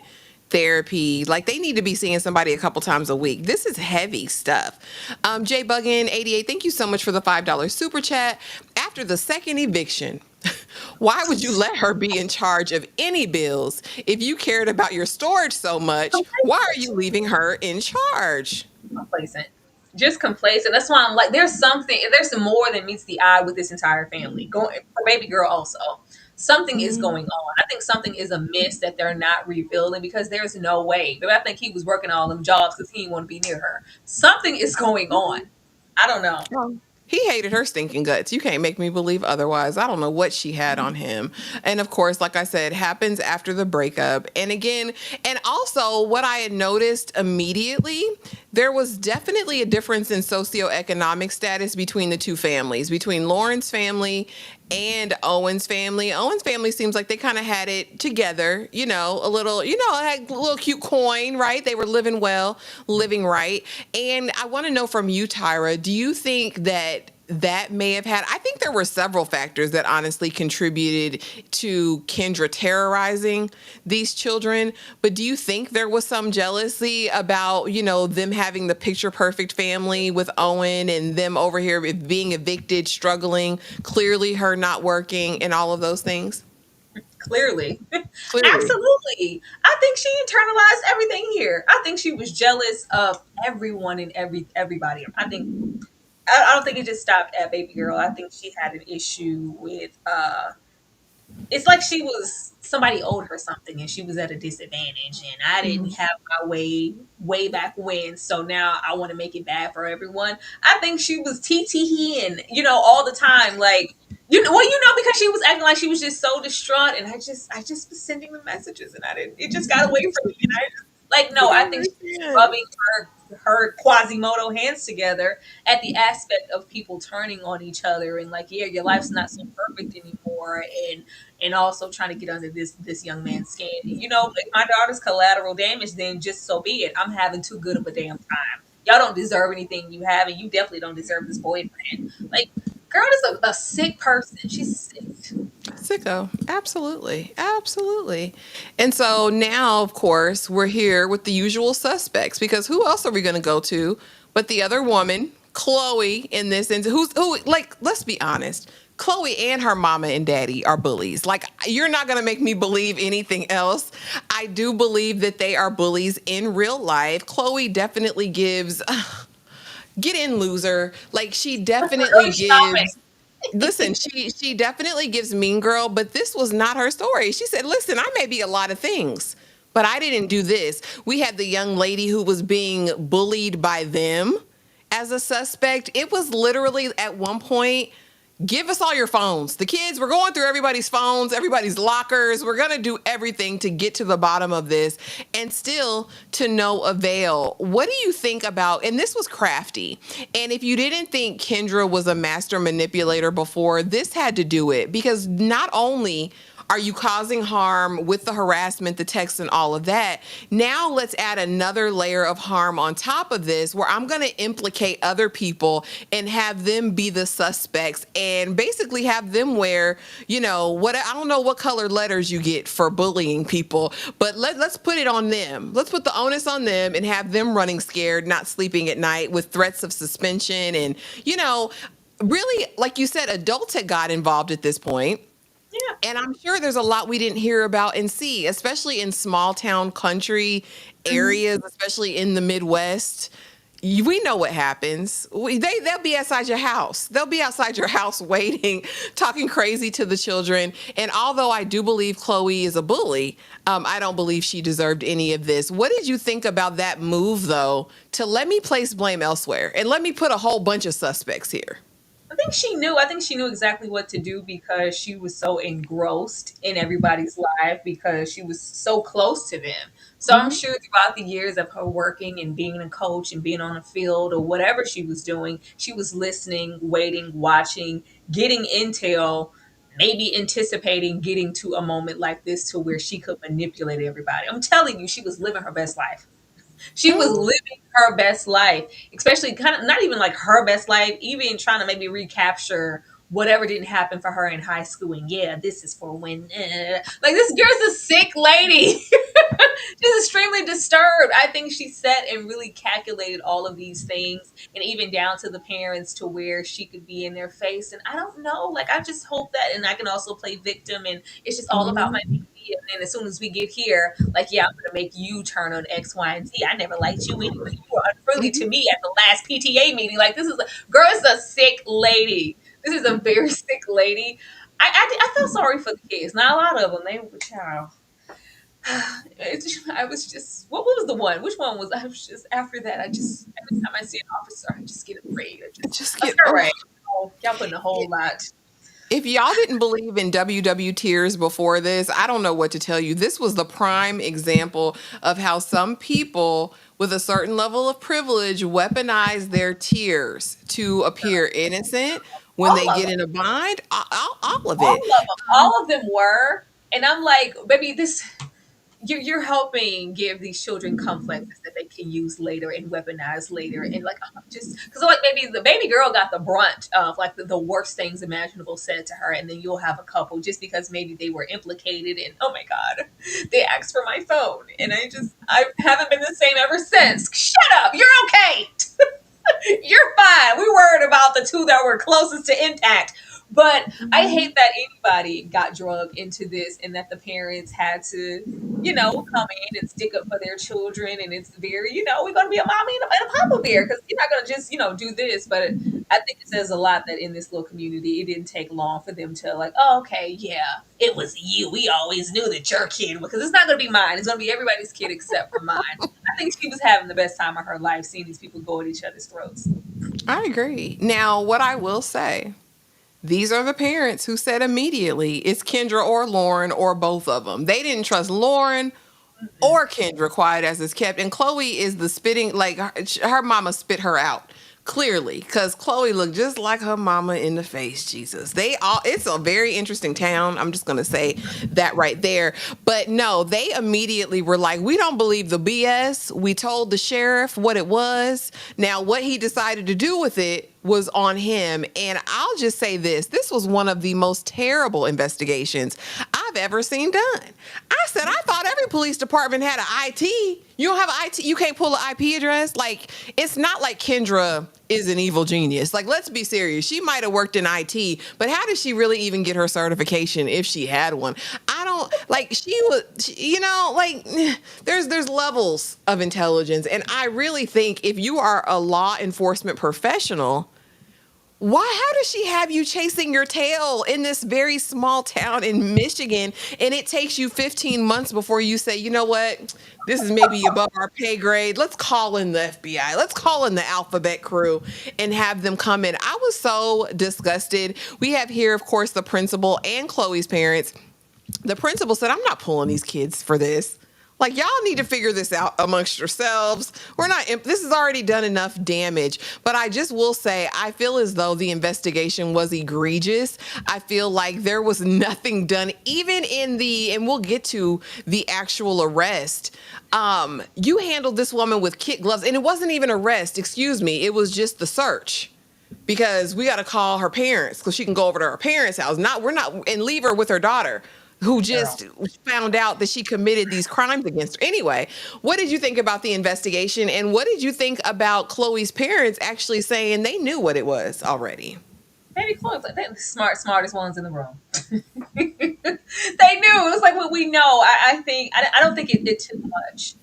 therapy. Like, they need to be seeing somebody a couple times a week. This is heavy stuff. J Buggin 88, thank you so much for the $5 super chat. After the second eviction, Why would you let her be in charge of any bills? If you cared about your storage so much, why are you Complacent. leaving her in charge? Complacent. Just complacent. That's why I'm like, there's something, there's some more than meets the eye with this entire family. Going for baby girl also. Something is Mm. going on. I think something is amiss that they're not revealing because there's no way. But I think he was working all them jobs because he didn't want to be near her. Something is going on. I don't know. Well, he hated her stinking guts. You can't make me believe otherwise. I don't know what she had on him. And of course, like I said, happens after the breakup. And again, and also what I had noticed immediately, there was definitely a difference in socioeconomic status between the two families, between Lauren's family and Owen's family. Owen's family seems like they kind of had it together, a little, had a little cute coin, right? They were living well, living right. And I want to know from you, Tyra, do you think that that may have had, I think there were several factors that honestly contributed to Kendra terrorizing these children, but do you think there was some jealousy about, them having the picture perfect family with Owen and them over here being evicted, struggling, clearly her not working and all of those things? Clearly. Clearly. Absolutely. I think she internalized everything here. I think she was jealous of everyone and everybody. I don't think it just stopped at baby girl. I think she had an issue with it's like she was somebody owed her something and she was at a disadvantage and I didn't Mhm. have my way back when, so now I want to make it bad for everyone. I think she was TTing, all the time, like, because she was acting like she was just so distraught, and I just was sending the messages, and I didn't. It just got away from me, and I just, like, I no, I don't think she was understand. rubbing her Quasimodo hands together at the aspect of people turning on each other and like, yeah, your life's not so perfect anymore, and also trying to get under this young man's skin. Like, my daughter's collateral damage, then just so be it. I'm having too good of a damn time. Y'all don't deserve anything you have, and you definitely don't deserve this boyfriend. Like, girl is a sick person. She's sick. Sicko. Absolutely. Absolutely. And so now, of course, we're here with the usual suspects because who else are we going to go to but the other woman, Chloe, in this? And who, like, let's be honest. Chloe and her mama and daddy are bullies. Like, you're not going to make me believe anything else. I do believe that they are bullies in real life. Chloe definitely gives, get in, loser. Like, she definitely Stop gives, listen, she definitely gives mean girl, but this was not her story. She said, listen, I may be a lot of things, but I didn't do this. We had the young lady who was being bullied by them as a suspect. It was literally at one point, give us all your phones. The kids, we're going through everybody's phones, everybody's lockers. We're going to do everything to get to the bottom of this, and still to no avail. What do you think about, and this was crafty. And if you didn't think Kendra was a master manipulator before, this had to do it, because not only are you causing harm with the harassment, the text, and all of that? Now let's add another layer of harm on top of this, where I'm going to implicate other people and have them be the suspects, and basically have them wear, what, I don't know what colored letters you get for bullying people, but let's put it on them. Let's put the onus on them and have them running scared, not sleeping at night with threats of suspension, and really, like you said, adults had got involved at this point. Yeah. And I'm sure there's a lot we didn't hear about and see, especially in small town country Mhm. areas, especially in the Midwest. We know what happens. They'll be outside your house. They'll be outside your house waiting, talking crazy to the children. And although I do believe Chloe is a bully, I don't believe she deserved any of this. What did you think about that move, though, to let me place blame elsewhere and let me put a whole bunch of suspects here? I think she knew. I think she knew exactly what to do because she was so engrossed in everybody's life because she was so close to them. So I'm Hmm. sure throughout the years of her working and being a coach and being on the field or whatever she was doing, she was listening, waiting, watching, getting intel, maybe anticipating getting to a moment like this to where she could manipulate everybody. I'm telling you, she was living her best life. She was living her best life, especially kind of not even like her best life, even trying to maybe recapture whatever didn't happen for her in high school. And yeah, this is for when, like, this girl's a sick lady. She's extremely disturbed. I think she sat and really calculated all of these things, and even down to the parents, to where she could be in their face. And I don't know, like, I just hope that, and I can also play victim, and it's just all about my Mhm. baby. And then as soon as we get here, like, yeah, I'm gonna make you turn on X, Y, and Z. I never liked you anyway. You were unfriendly to Mhm. me at the last PTA meeting. Like, this is a girl, is a sick lady. This is a very sick lady. I felt sorry for the kids. Not a lot of them. They were child. I was just, what was the one? Which one was, I was just, after that, I just, every time I see an officer, I just get afraid. I just, Just that's get all right. Oh, y'all putting a whole lot. if y'all didn't believe in WW tears before this, I don't know what to tell you. This was the prime example of how some people with a certain level of privilege weaponize their tears to appear innocent when they All of get them. in a bind. All of All it. of them. All of them were. And I'm like, baby, this, you're helping give these children complexes that they can use later and weaponize later. And like, just because, like, maybe the baby girl got the brunt of like the worst things imaginable said to her, and then you'll have a couple just because maybe they were implicated, and oh my god, they asked for my phone, and I haven't been the same ever since. Shut up, you're okay. You're fine. We worried about the two that were closest to intact. But I hate that anybody got drugged into this, and that the parents had to, come in and stick up for their children. And it's very, we're going to be a mommy and a papa bear, because you're not going to just, do this. But I think it says a lot that in this little community, it didn't take long for them to, like, oh, okay, yeah, it was you. We always knew that your kid, because it's not going to be mine. It's going to be everybody's kid except for mine. I think she was having the best time of her life seeing these people go at each other's throats. I agree. Now, what I will say, these are the parents who said immediately it's Kendra or Lauren or both of them. They didn't trust Lauren Mm-mm. or Kendra, quiet as it's kept. And Chloe is the spitting, like her mama spit her out clearly because Chloe looked just like her mama in the face. Jesus, they all, it's a very interesting town. I'm just going to say that right there. But no, they immediately were like, we don't believe the BS. We told the sheriff what it was. Now, what he decided to do with it was on him. And I'll just say this was one of the most terrible investigations I've ever seen done. I said, I thought every police department had an IT. You don't have an IT, you can't pull an IP address. Like, it's not like Kendra is an evil genius. Like, let's be serious. She might have worked in IT, but how did she really even get her certification if she had one? I don't, like, she was, like, there's levels of intelligence. And I really think if you are a law enforcement professional, how does she have you chasing your tail in this very small town in Michigan, and it takes you 15 months before you say, you know what, this is maybe above our pay grade, let's call in the FBI, let's call in the alphabet crew and have them come in. I was so disgusted. We have here, of course, the principal and Chloe's parents. The principal said, I'm not pulling these kids for this. Like, y'all need to figure this out amongst yourselves. We're not, this has already done enough damage. But I just will say, I feel as though the investigation was egregious. I feel like there was nothing done, even in and we'll get to the actual arrest. You handled this woman with kid gloves, and it wasn't even arrest, excuse me. It was just the search, because we got to call her parents because she can go over to her parents' house. We're not, and leave her with her daughter, who Girl. just found out that she committed these crimes against her. Anyway, what did you think about the investigation, and what did you think about Chloe's parents actually saying they knew what it was already? Baby clothes, like, they're the smartest ones in the room. They knew. It was like what we know. I think, I don't think it did too much.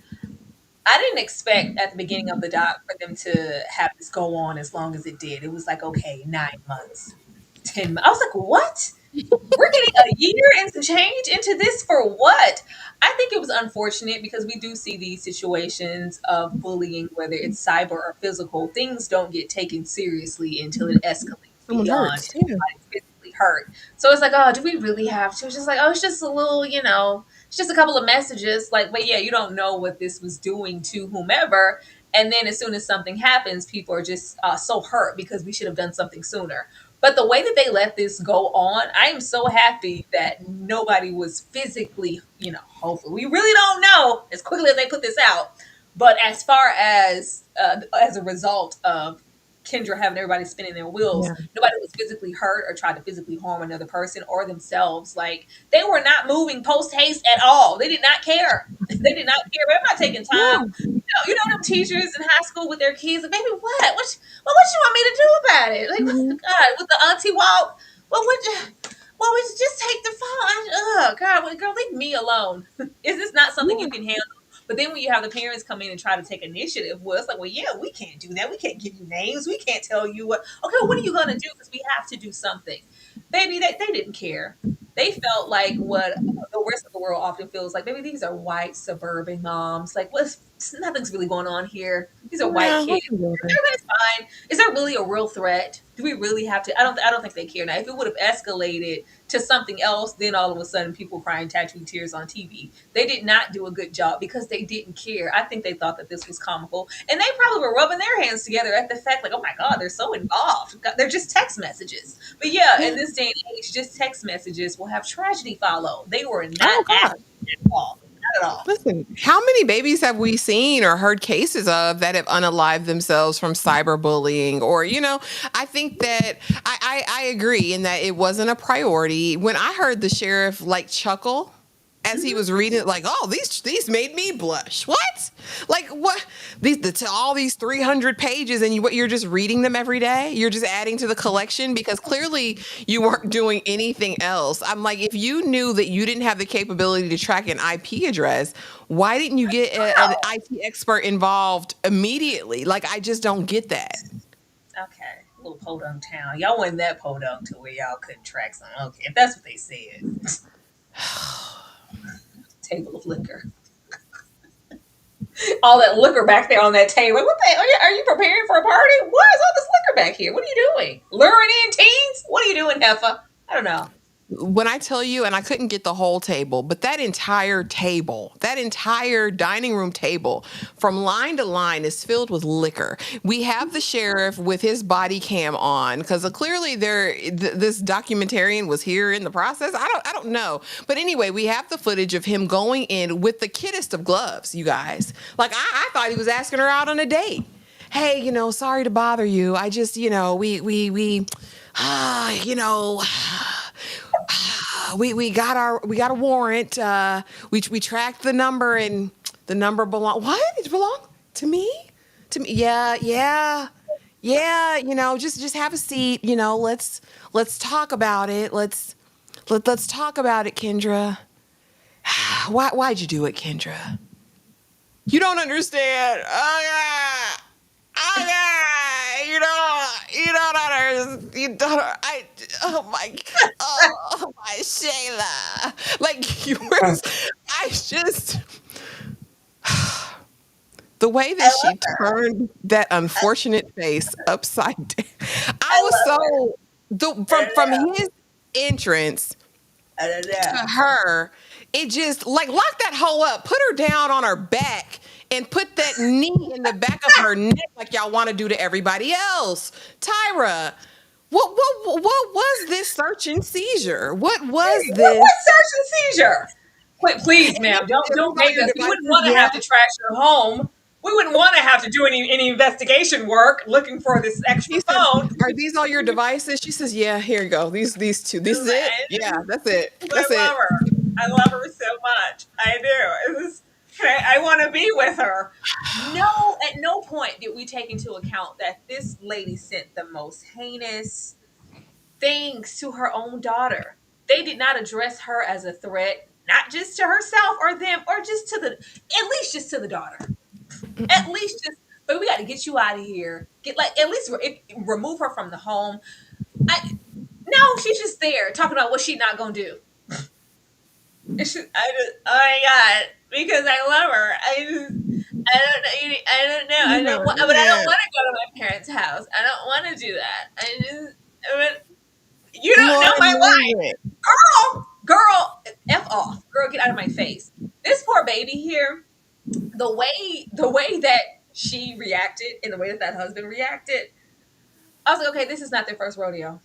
I didn't expect at the beginning of the doc for them to have this go on as long as it did. It was like, okay, 9 months, 10 months. I was like, what? We're getting a year and some change into this for what? I think it was unfortunate because we do see these situations of bullying, whether it's cyber or physical. Things don't get taken seriously until it escalates Someone beyond hurts. Yeah. somebody's physically hurt. So it's like, oh, do we really have to? It's just like, oh, it's just a little, it's just a couple of messages. Like, but yeah, you don't know what this was doing to whomever. And then as soon as something happens, people are just so hurt because we should have done something sooner. But the way that they let this go on, I am so happy that nobody was physically, hopefully. We really don't know as quickly as they put this out. But as far as a result of Kendra having everybody spinning their wheels, Yeah. nobody was physically hurt or tried to physically harm another person or themselves. Like they were not moving post haste at all. They did not care. They did not care. But I'm not taking time. Yeah. You know them teachers in high school with their kids. Like, baby, what you want me to do about it? Like, Mhm. God, with the auntie walk. Well, we just take the phone. Oh God, well, girl, leave me alone. Is this not something you Yeah. can handle? But then when you have the parents come in and try to take initiative, well, it's like, well, yeah, we can't do that. We can't give you names. We can't tell you what. Okay, what are you gonna do? Because we have to do something. Baby, they didn't care. They felt like what the rest of the world often feels like. Maybe these are white suburban moms. Like, what's nothing's really going on here. These are white Yeah, I kids. can deal with it. Everybody's fine. Is there really a real threat? Do we really have to? I don't think they care now. If it would have escalated to something else, then all of a sudden people crying tattooed tears on TV. They did not do a good job because they didn't care. I think they thought that this was comical, and they probably were rubbing their hands together at the fact, like, oh my God, they're so involved. God, they're just text messages. But yeah, in Yeah. this day and age, just text messages will have tragedy follow. They were not Oh God. acting at all. Not at all. Listen, how many babies have we seen or heard cases of that have unalived themselves from cyberbullying? Or, I think that I agree in that it wasn't a priority. When I heard the sheriff like chuckle as he Mhm. was reading it, like, oh, these made me blush. What? Like what? All these 300 pages, and you're just reading them every day. You're just adding to the collection because clearly you weren't doing anything else. I'm like, if you knew that you didn't have the capability to track an IP address, why didn't you get an IT expert involved immediately? Like, I just don't get that. Okay, little podunk town. Y'all wasn't that podunk to where y'all couldn't track something. Okay, if that's what they said. Table of liquor. All that liquor back there on that table. What the? Are you preparing for a party? What is all this liquor back here? What are you doing? Luring in teens? What are you doing, Heffa? I don't know. When I tell you, and I couldn't get the whole table, but that entire table, that entire dining room table from line to line is filled with liquor. We have the sheriff with his body cam on because clearly this documentarian was here in the process. I don't know. But anyway, we have the footage of him going in with the kiddest of gloves, you guys. Like I thought he was asking her out on a date. Hey, sorry to bother you. I just, we you know, we got a warrant. We tracked the number, and the number belong. What? It belonged to me? To me? Yeah, yeah, yeah. Just have a seat. Let's talk about it. Let's talk about it, Kendra. Why'd you do it, Kendra? You don't understand. Oh yeah. Oh yeah, you don't understand. You don't. Oh my God. Oh my Shayla. Like you were. I just the way I that she love her. turned that unfortunate face upside down. I I was love her. so I from don't know. his entrance I don't to know. her, it just like lock that hoe up, put her down on her back, and put that knee in the back of her neck like y'all want to do to everybody else. Tyra, what was this search and seizure? What was this? What search and seizure? Please, ma'am, Are don't these all make your us. We wouldn't devices? want to Yeah. have to trash your home. We wouldn't want to have to do any investigation work looking for this extra He said, phone. "Are these all your devices?" She says, "Yeah, here you go. These two. This is it. Yeah, that's it. I That's it." love her. I love her so much. I do. I want to be with her. No, at no point did we take into account that this lady sent the most heinous things to her own daughter. They did not address her as a threat, not just to herself or them, or just at least just to the daughter. At least just, but we got to get you out of here. Get like at least remove her from the home. I no, she's just there talking about what she's not gonna do. Oh my god, because I love her. I don't know. I don't know. I No, don't want, but I don't yeah. want to go to my parents' house. I don't want to do that. But you don't know Lord my life, move it. girl. F off, girl. Get out of my face. This poor baby here. The way that she reacted and the way that husband reacted, I was like, okay, this is not their first rodeo.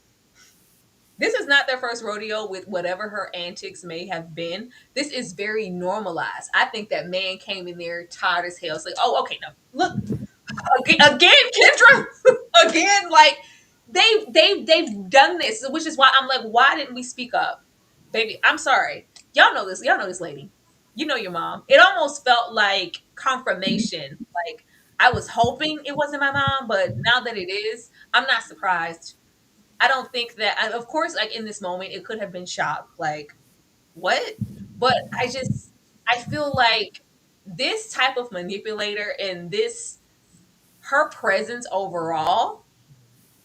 This is not their first rodeo with whatever her antics may have been. This is very normalized. I think that man came in there tired as hell. It's like, oh, okay, no, look again, Kendra, again, like They've done this, which is why I'm like, why didn't we speak up, baby? I'm sorry. Y'all know this. Y'all know this lady. You know your mom. It almost felt like confirmation. Like I was hoping it wasn't my mom, but now that it is, I'm not surprised. I don't think that. Of course, like in this moment, it could have been shock. Like what? But I feel like this type of manipulator and this her presence overall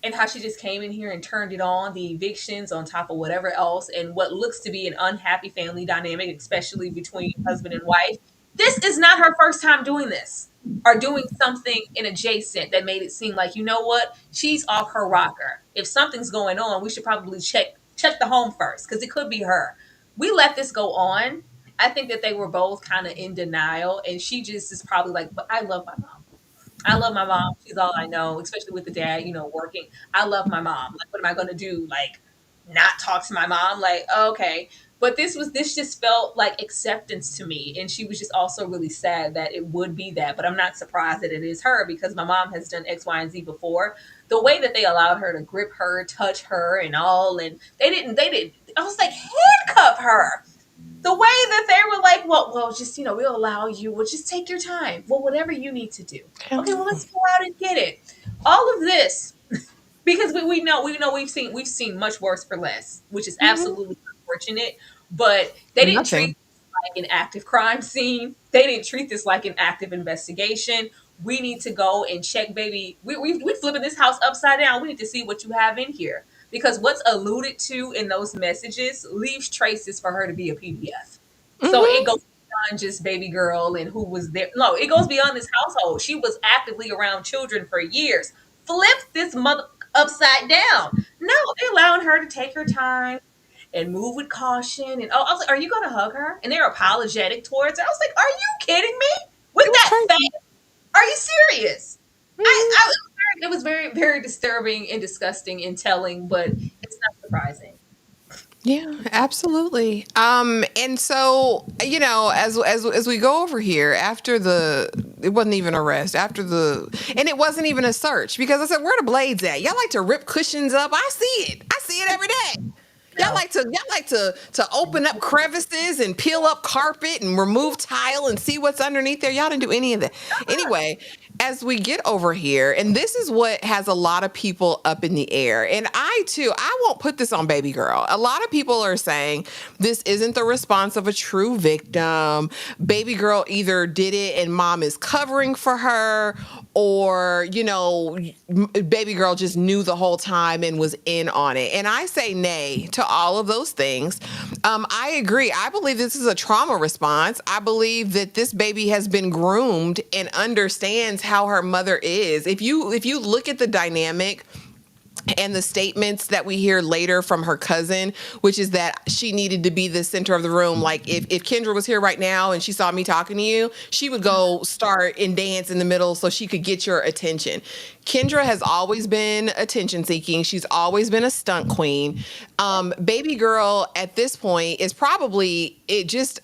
and how she just came in here and turned it on, the evictions on top of whatever else, and what looks to be an unhappy family dynamic, especially between husband and wife. This is not her first time doing this or doing something in adjacent that made it seem like, you know what, she's off her rocker. If something's going on, we should probably check the home first because it could be her. We let this go on. I think that they were both kind of in denial, and she just is probably like, but I love my mom. I love my mom. She's all I know, especially with the dad, working. I love my mom. Like, what am I going to do? Like, not talk to my mom? Like, okay. But this just felt like acceptance to me. And she was just also really sad that it would be that. But I'm not surprised that it is her because my mom has done X, Y, and Z before. The way that they allowed her to grip her, touch her, and all, and they didn't, I was like, handcuff her the way that they were like, well, just we'll allow you. Well, just take your time. Well, whatever you need to do. Okay, well, let's go out and get it. All of this because we know we've seen much worse for less, which is Mhm. absolutely unfortunate. But they didn't treat Nothing. this like an active crime scene. They didn't treat this like an active investigation. We need to go and check, baby. We flipping this house upside down. We need to see what you have in here because what's alluded to in those messages leaves traces for her to be a PDF. So it Hmm. goes beyond just baby girl and who was there. No, it goes beyond this household. She was actively around children for years. Flip this mother upside down. No, they're allowing her to take her time and move with caution. And I was like, "Are you going to hug her?" And they're apologetic towards her. I was like, "Are you kidding me? With It was that crazy. face? Are you serious?" Hmm. It was very, very disturbing and disgusting and telling, but it's not surprising. Yeah, absolutely. And so as we go over here after it wasn't even arrest after and it wasn't even a search because I said, where the blades at? Y'all like to rip cushions up. I see it every day. No. Y'all like to open up crevices and peel up carpet and remove tile and see what's underneath there. Y'all didn't do any of that. Anyway, as we get over here, and this is what has a lot of people up in the air. And I won't put this on baby girl. A lot of people are saying this isn't the response of a true victim. Baby girl either did it and mom is covering for her, or baby girl just knew the whole time and was in on it. And I say nay to all of those things. I agree. I believe this is a trauma response. I believe that this baby has been groomed and understands how her mother is. If you look at the dynamic and the statements that we hear later from her cousin, which is that she needed to be the center of the room. Like if Kendra was here right now and she saw me talking to you, she would go start and dance in the middle so she could get your attention. Kendra has always been attention seeking. She's always been a stunt queen. Baby girl at this point is probably it just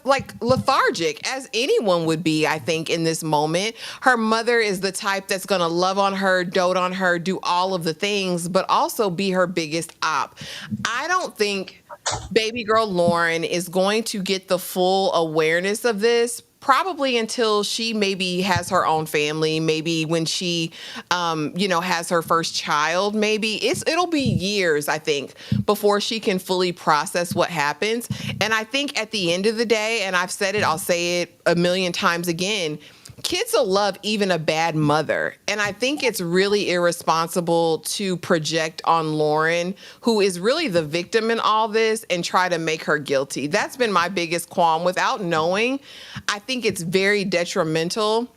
like lethargic as anyone would be, I think, in this moment. Her mother is the type that's going to love on her, dote on her, do all of the things, but also be her biggest op. I don't think baby girl Lauryn is going to get the full awareness of this probably until she maybe has her own family, maybe when she has her first child. Maybe it'll be years, I think, before she can fully process what happens. And I think at the end of the day, and I've said it, I'll say it a million times again, kids will love even a bad mother. And I think it's really irresponsible to project on Lauryn, who is really the victim in all this, and try to make her guilty. That's been my biggest qualm. Without knowing, I think it's very detrimental.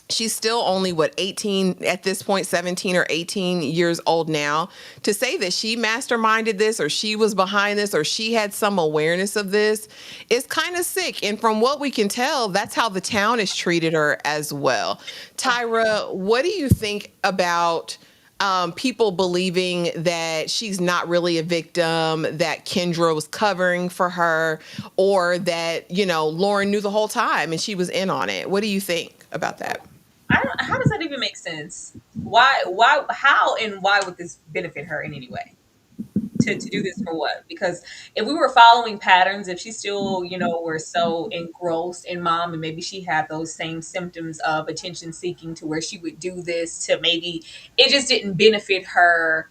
She's still only 18 at this point, 17 or 18 years old now. To say that she masterminded this, or she was behind this, or she had some awareness of this is kind of sick. And from what we can tell, that's how the town has treated her as well. Tyra, what do you think about people believing that she's not really a victim, that Kendra was covering for her, or that Lauryn knew the whole time and she was in on it? What do you think about that? How does that even make sense? How and why would this benefit her in any way? To do this for what? Because if we were following patterns, if she still, were so engrossed in mom and maybe she had those same symptoms of attention seeking to where she would do this to maybe it just didn't benefit her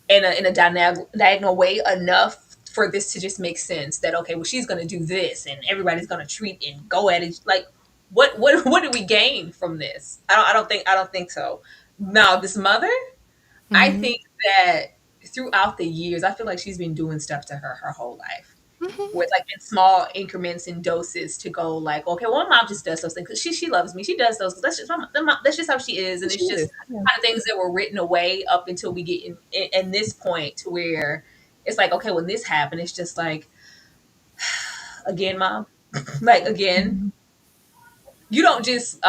in a diagonal way enough for this to just make sense that okay, well she's gonna do this and everybody's gonna treat and go at it like what do we gain from this? I don't think so. Now this mother, I Hmm. think that throughout the years, I feel like she's been doing stuff to her whole life. Hmm. With like in small increments and doses to go like, okay, well, my mom just does those things because she loves me. She does those. That's just how she is, and She it's just is. Yeah. kind of things that were written away up until we get in this point to where it's like, okay, when this happened, it's just like, again, mom, like again, Mhm. you don't just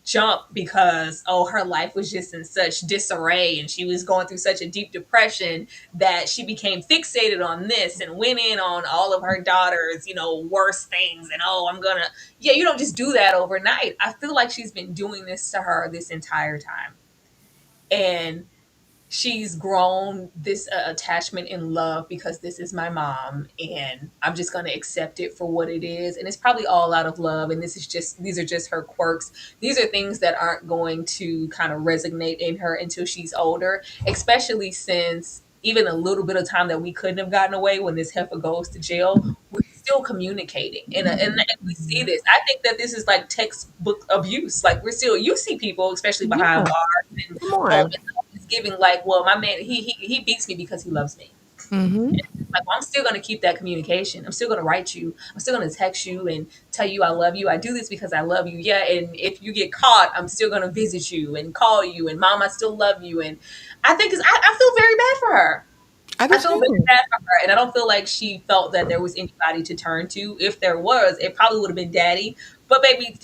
jump because oh her life was just in such disarray and she was going through such a deep depression that she became fixated on this and went in on all of her daughter's worst things and oh I'm gonna yeah you don't just do that overnight. I feel like she's been doing this to her this entire time, and she's grown this attachment and love because this is my mom and I'm just going to accept it for what it is, and it's probably all out of love, and these are just her quirks. These are things that aren't going to kind of resonate in her until she's older, especially since even a little bit of time that we couldn't have gotten away when this heifer goes to jail, we're still communicating and we see Mhm. this. I think that this is like textbook abuse. Like we're still you see people especially behind Yeah. bars and Come home, on. it's giving like, well, my man, he beats me because he loves me. Hmm. Like, well, I'm still gonna keep that communication. I'm still gonna write you. I'm still gonna text you and tell you I love you. I do this because I love you. Yeah, and if you get caught, I'm still gonna visit you and call you. And mom, I still love you. And I think I feel very bad for her. I do I feel very too. bad for her, and I don't feel like she felt that there was anybody to turn to. If there was, it probably would have been daddy. But baby,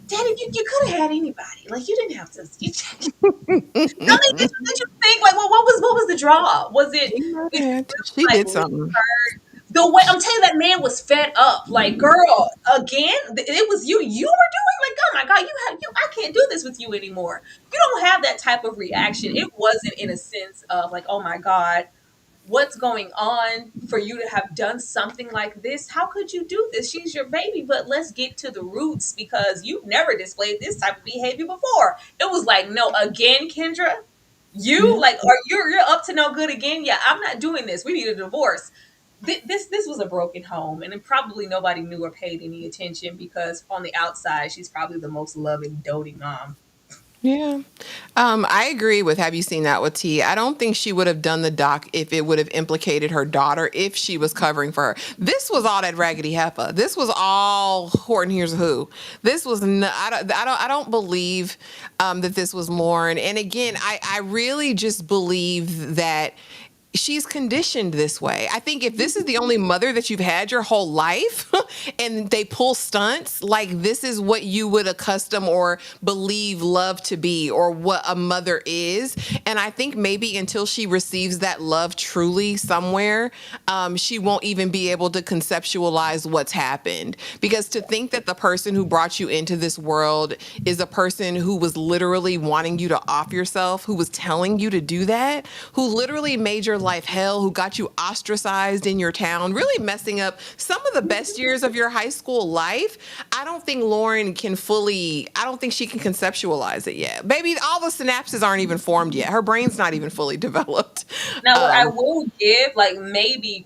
daddy, you could have had anybody. Like you didn't have to. I mean, did you think like what was the draw? Was it She might did have you had to. She really like did leave something. her? The way I'm telling you, that man was fed up. Like, girl, again, it was you were doing like, oh my god, I can't do this with you anymore. You don't have that type of reaction. It wasn't in a sense of like, oh my god, what's going on for you to have done something like this? How could you do this? She's your baby, but let's get to the roots because you've never displayed this type of behavior before. It was like, no, again, Kendra, you Yeah. like, or you're up to no good again. Yeah, I'm not doing this. We need a divorce. This was a broken home, and then probably nobody knew or paid any attention because on the outside, she's probably the most loving, doting mom. Yeah. I agree with have you seen that with T. I don't think she would have done the doc if it would have implicated her daughter if she was covering for her. This was all that raggedy heifer. This was all Horton Hears a Who. This was I don't believe that this was Lauren. And again, I really just believe that she's conditioned this way. I think if this is the only mother that you've had your whole life and they pull stunts, like this is what you would accustom or believe love to be or what a mother is. And I think maybe until she receives that love truly somewhere, she won't even be able to conceptualize what's happened. Because to think that the person who brought you into this world is a person who was literally wanting you to off yourself, who was telling you to do that, who literally made your life hell, who got you ostracized in your town, really messing up some of the best years of your high school life. I don't think Lauren can fully, I don't think she can conceptualize it yet. Baby, all the synapses aren't even formed yet. Her brain's not even fully developed. Now, what I Um, will give, like maybe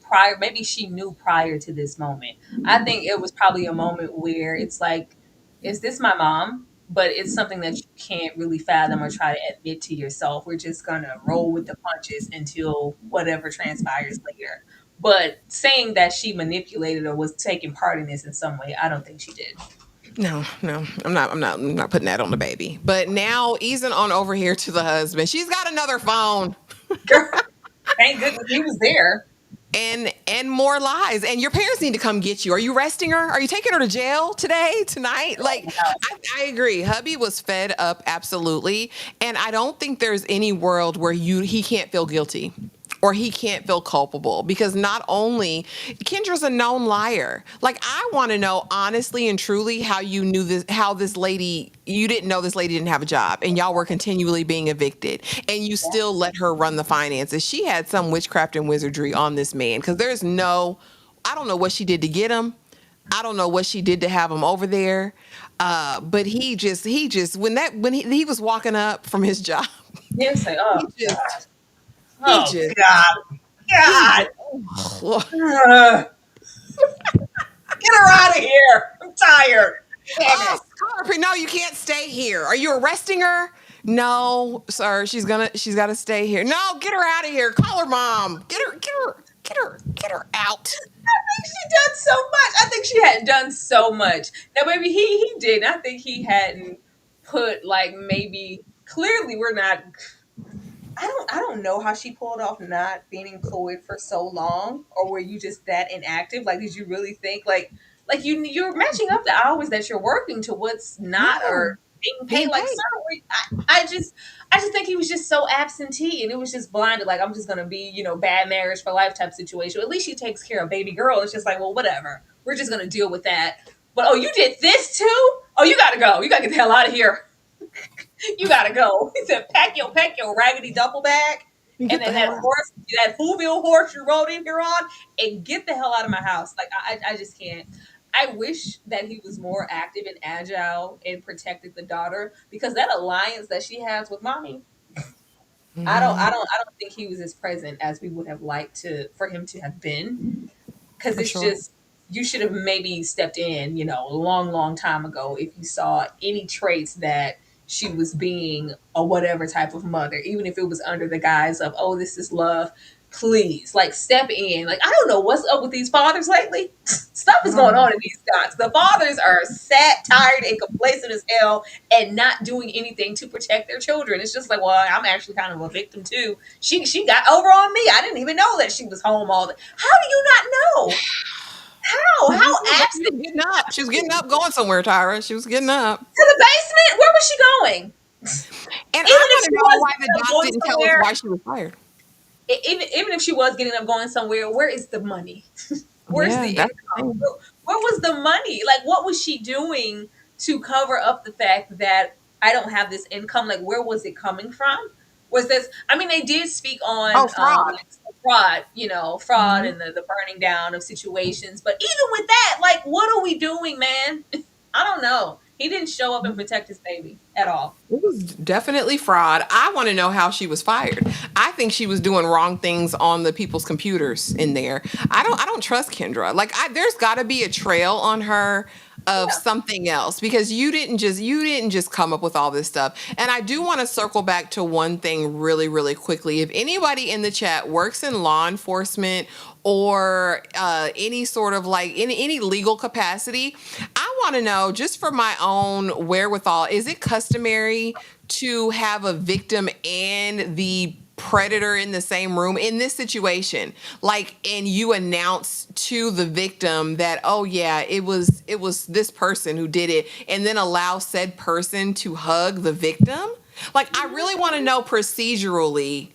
she knew prior to this moment. I think it was probably a moment where it's like, is this my mom? But it's something that you can't really fathom or try to admit to yourself. We're just gonna roll with the punches until whatever transpires later. But saying that she manipulated or was taking part in this in some way, I don't think she did. no, no, I'm not putting that on the baby. But now easing on over here to the husband. She's got another phone Girl, thank goodness he was there. and more lies. And your parents need to come get you. Are you arresting her? Are you taking her to jail today, tonight? Like, I agree. Hubby was fed up, absolutely. And I don't think there's any world where he can't feel guilty or he can't feel culpable, because not only Kendra's a known liar. Like, I want to know honestly and truly how you knew this, how this lady, you didn't know this lady didn't have a job and y'all were continually being evicted and you still let her run the finances. She had some witchcraft and wizardry on this man, because there's no, I don't know what she did to get him. I don't know what she did to have him over there. But he just when he was walking up from his job, Yes, like, oh he God. just he Oh just God. he God. just oh, Ugh. Get her out of here. I'm tired. Damn oh, it. Scarpe, no, you can't stay here. Are you arresting her? No, sir. She's got to stay here. No, get her out of here. Call her mom. Get her out. She done so much. I think she had done so much. Now maybe he did. I think he hadn't put like maybe clearly we're not I don't know how she pulled off not being employed for so long, or were you just that inactive? Like, did you really think like you're matching up the hours that you're working to what's not Yeah, or being paid? being Like, paid. sir, I just think he was just so absentee, and it was just blinded. Like, I'm just gonna be bad marriage for life type situation. At least she takes care of baby girl. It's just like, well, whatever. We're just gonna deal with that. But oh, you did this too? Oh, you gotta go. You gotta get the hell out of here. You gotta go. He said, pack your raggedy duffel bag, You and get the then hell that out. horse, that Whoville horse you rode in here on, and get the hell out of my house. Like, I just can't. I wish that he was more active and agile and protected the daughter, because that alliance that she has with mommy, Hmm. I don't think he was as present as we would have liked to for him to have been, because For it's sure. just you should have maybe stepped in, a long time ago if you saw any traits that she was being a whatever type of mother, even if it was under the guise of, oh, this is love. Please, like, step in. Like, I don't know what's up with these fathers lately. Stuff I is don't going know. on in these docs. The fathers are sad, tired, and complacent as hell, and not doing anything to protect their children. It's just like, well, I'm actually kind of a victim too. She got over on me. I didn't even know that she was home all the. How do you not know? How? Because How she absent was getting up. She was getting up, going somewhere, Tyra. She was getting up. to the basement? Where was she going? And Even I if want to she know was why the getting up doc going didn't tell us somewhere, why she was fired. even if she was getting up going somewhere, where is the money? Where's the Yeah, that's the income? thing. Where was the money? Like, what was she doing to cover up the fact that I don't have this income? Like, where was it coming from? Was this? I mean, they did speak on Oh, fraud. fraud, fraud Mhm. and the burning down of situations. But even with that, like, what are we doing, man? I don't know. He didn't show up and protect his baby at all. It was definitely fraud. I want to know how she was fired. I think she was doing wrong things on the people's computers in there. I don't trust Kendra. Like, there's got to be a trail on her of Yeah. something else, because you didn't just come up with all this stuff. And I do want to circle back to one thing really really quickly. If anybody in the chat works in law enforcement or any sort of like in any legal capacity, I want to know, just for my own wherewithal, is it customary to have a victim and the predator in the same room in this situation, like, and you announce to the victim that, oh yeah, it was this person who did it, and then allow said person to hug the victim? Like, I really want to know procedurally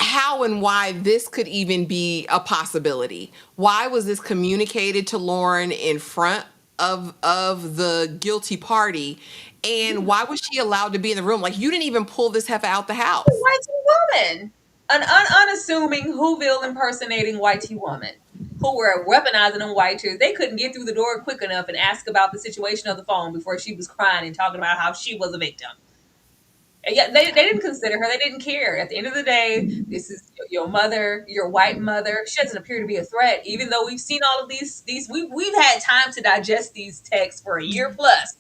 how and why this could even be a possibility. Why was this communicated to Lauren in front of the guilty party? And why was she allowed to be in the room? Like, you didn't even pull this heifer out the house. White woman, an unassuming Whoville impersonating white woman who were weaponizing them white tears. They couldn't get through the door quick enough and ask about the situation of the phone before she was crying and talking about how she was a victim. And yet they didn't consider her. They didn't care. At the end of the day, this is your mother, your white mother. She doesn't appear to be a threat, even though we've seen all of these. We've had time to digest these texts for a year plus,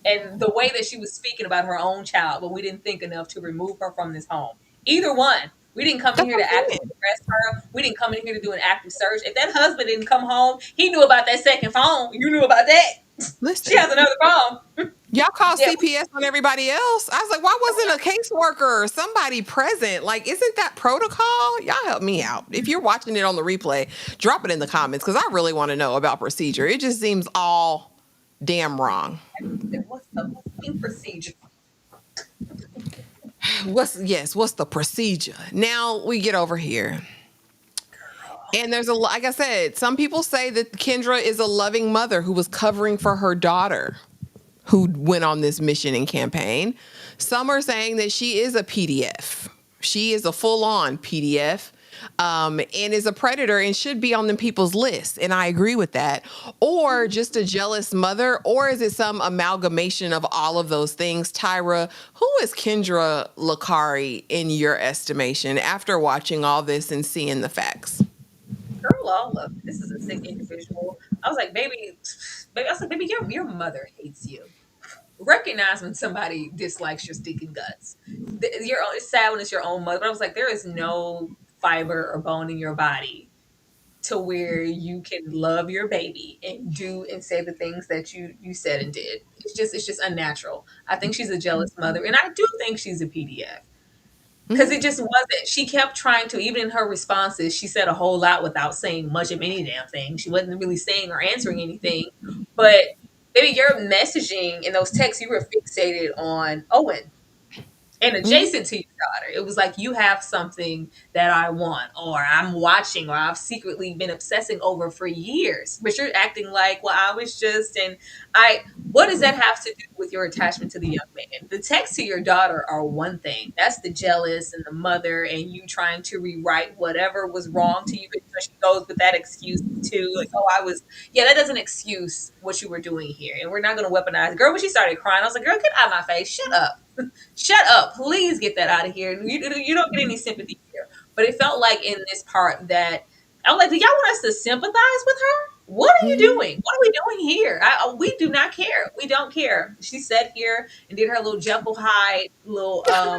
and the way that she was speaking about her own child, but we didn't think enough to remove her from this home. Either one. We didn't come in That's here what to I'm actively saying. arrest her. We didn't come in here to do an active search. If that husband didn't come home, he knew about that second phone. You knew about that. She Listen, has another phone. y'all call Yeah, CPS on everybody else. I was like, why wasn't a caseworker or somebody present? Like, isn't that protocol? Y'all help me out. If you're watching it on the replay, drop it in the comments, because I really want to know about procedure. It just seems all damn wrong. what's the procedure? what's the procedure? Now we get over here. And there's like I said, some people say that Kendra is a loving mother who was covering for her daughter who went on this mission and campaign. Some are saying that she is a PDF. She is a full on PDF, and is a predator and should be on them people's list. And I agree with that. Or just a jealous mother, or is it some amalgamation of all of those things? Tyra, who is Kendra Licari in your estimation after watching all this and seeing the facts? Girl, all of this is a sick individual. I was like, baby, I was like, baby, your mother hates you. Recognize when somebody dislikes your stinking guts. It's sad when it's your own mother. But I was like, there is no fiber or bone in your body to where you can love your baby and do and say the things that you said and did. It's just unnatural. I think she's a jealous mother, and I do think she's a PDF because Mm-hmm. it just wasn't. She kept trying to, even in her responses, she said a whole lot without saying much of any damn thing. She wasn't really saying or answering anything, but maybe your messaging in those texts, you were fixated on Owen and Mm-hmm. adjacent to your daughter. It was like you have something that I want, or I'm watching, or I've secretly been obsessing over for years. But you're acting like, well, I was just, and I. What does that have to do with your attachment to the young man? The texts to your daughter are one thing. That's the jealous and the mother, and you trying to rewrite whatever was wrong to you. Because she goes with that excuse too, like, oh, I was. Yeah, that doesn't excuse what you were doing here, and we're not going to weaponize. Girl, when she started crying, I was like, girl, get out of my face. Shut up. Shut up. Please get that out of here. You don't get any sympathy here. But it felt like in this part that I was like, do y'all want us to sympathize with her? What are you Mm-hmm. doing? What are we doing here? We do not care. We don't care. She sat here and did her little Jekyll Hyde little for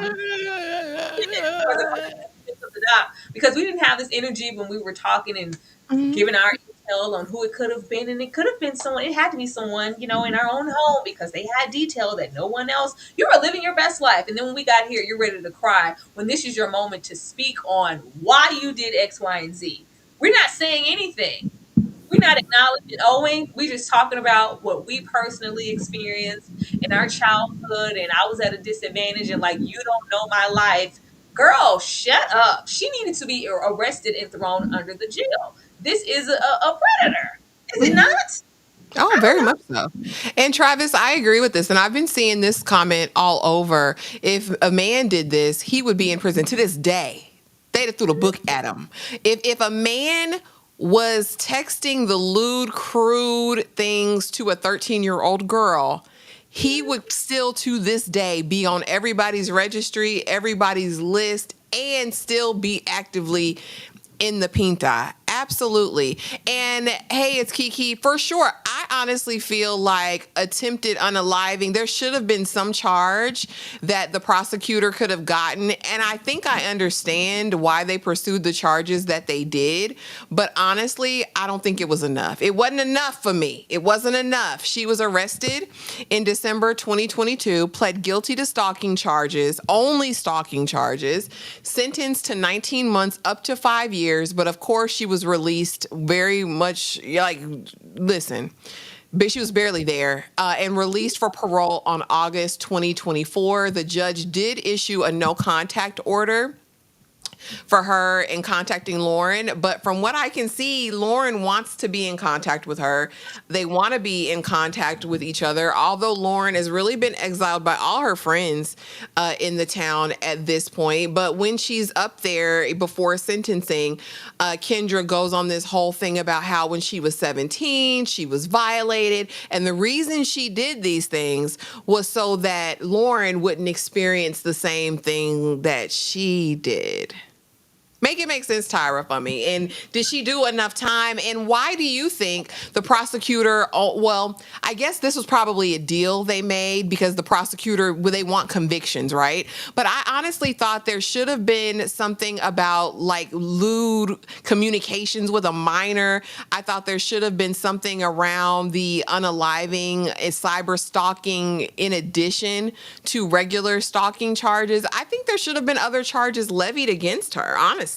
the doc because we didn't have this energy when we were talking and giving our intel on who it could have been, and it could have been someone. It had to be someone, in our own home because they had detail that no one else. You were living your best life, and then when we got here, you're ready to cry. When this is your moment to speak on why you did X, Y, and Z, we're not saying anything. We're not acknowledging Owen. We're just talking about what we personally experienced in our childhood. And I was at a disadvantage, and like, you don't know my life. Girl, shut up. She needed to be arrested and thrown under the jail. This is a predator. Is it Mm-hmm. not? Oh, I very don't know. much so. And Travis, I agree with this. And I've been seeing this comment all over. If a man did this, he would be in prison to this day. They'd have threw the book at him. If a man was texting the lewd, crude things to a 13-year-old girl, he would still to this day be on everybody's registry, everybody's list, and still be actively in the pinta. Absolutely. And hey, it's Kiki. For sure, I honestly feel like attempted unaliving, there should have been some charge that the prosecutor could have gotten. And I think I understand why they pursued the charges that they did. But honestly, I don't think it was enough. It wasn't enough for me. It wasn't enough. She was arrested in December 2022, pled guilty to stalking charges, only stalking charges, sentenced to 19 months up to 5 years. But of course, she was released very much like, listen, but she was barely there, and released for parole on August 2024. The judge did issue a no contact order for her in contacting Lauryn. But from what I can see, Lauryn wants to be in contact with her. They want to be in contact with each other, although Lauryn has really been exiled by all her friends in the town at this point. But when she's up there before sentencing, Kendra goes on this whole thing about how when she was 17, she was violated. And the reason she did these things was so that Lauryn wouldn't experience the same thing that she did. Make it make sense, Tyra, for me. And did she do enough time? And why do you think the prosecutor? Oh, well, I guess this was probably a deal they made because the prosecutor, well, they want convictions, right? But I honestly thought there should have been something about like lewd communications with a minor. I thought there should have been something around the unaliving, cyber stalking, in addition to regular stalking charges. I think there should have been other charges levied against her, honestly.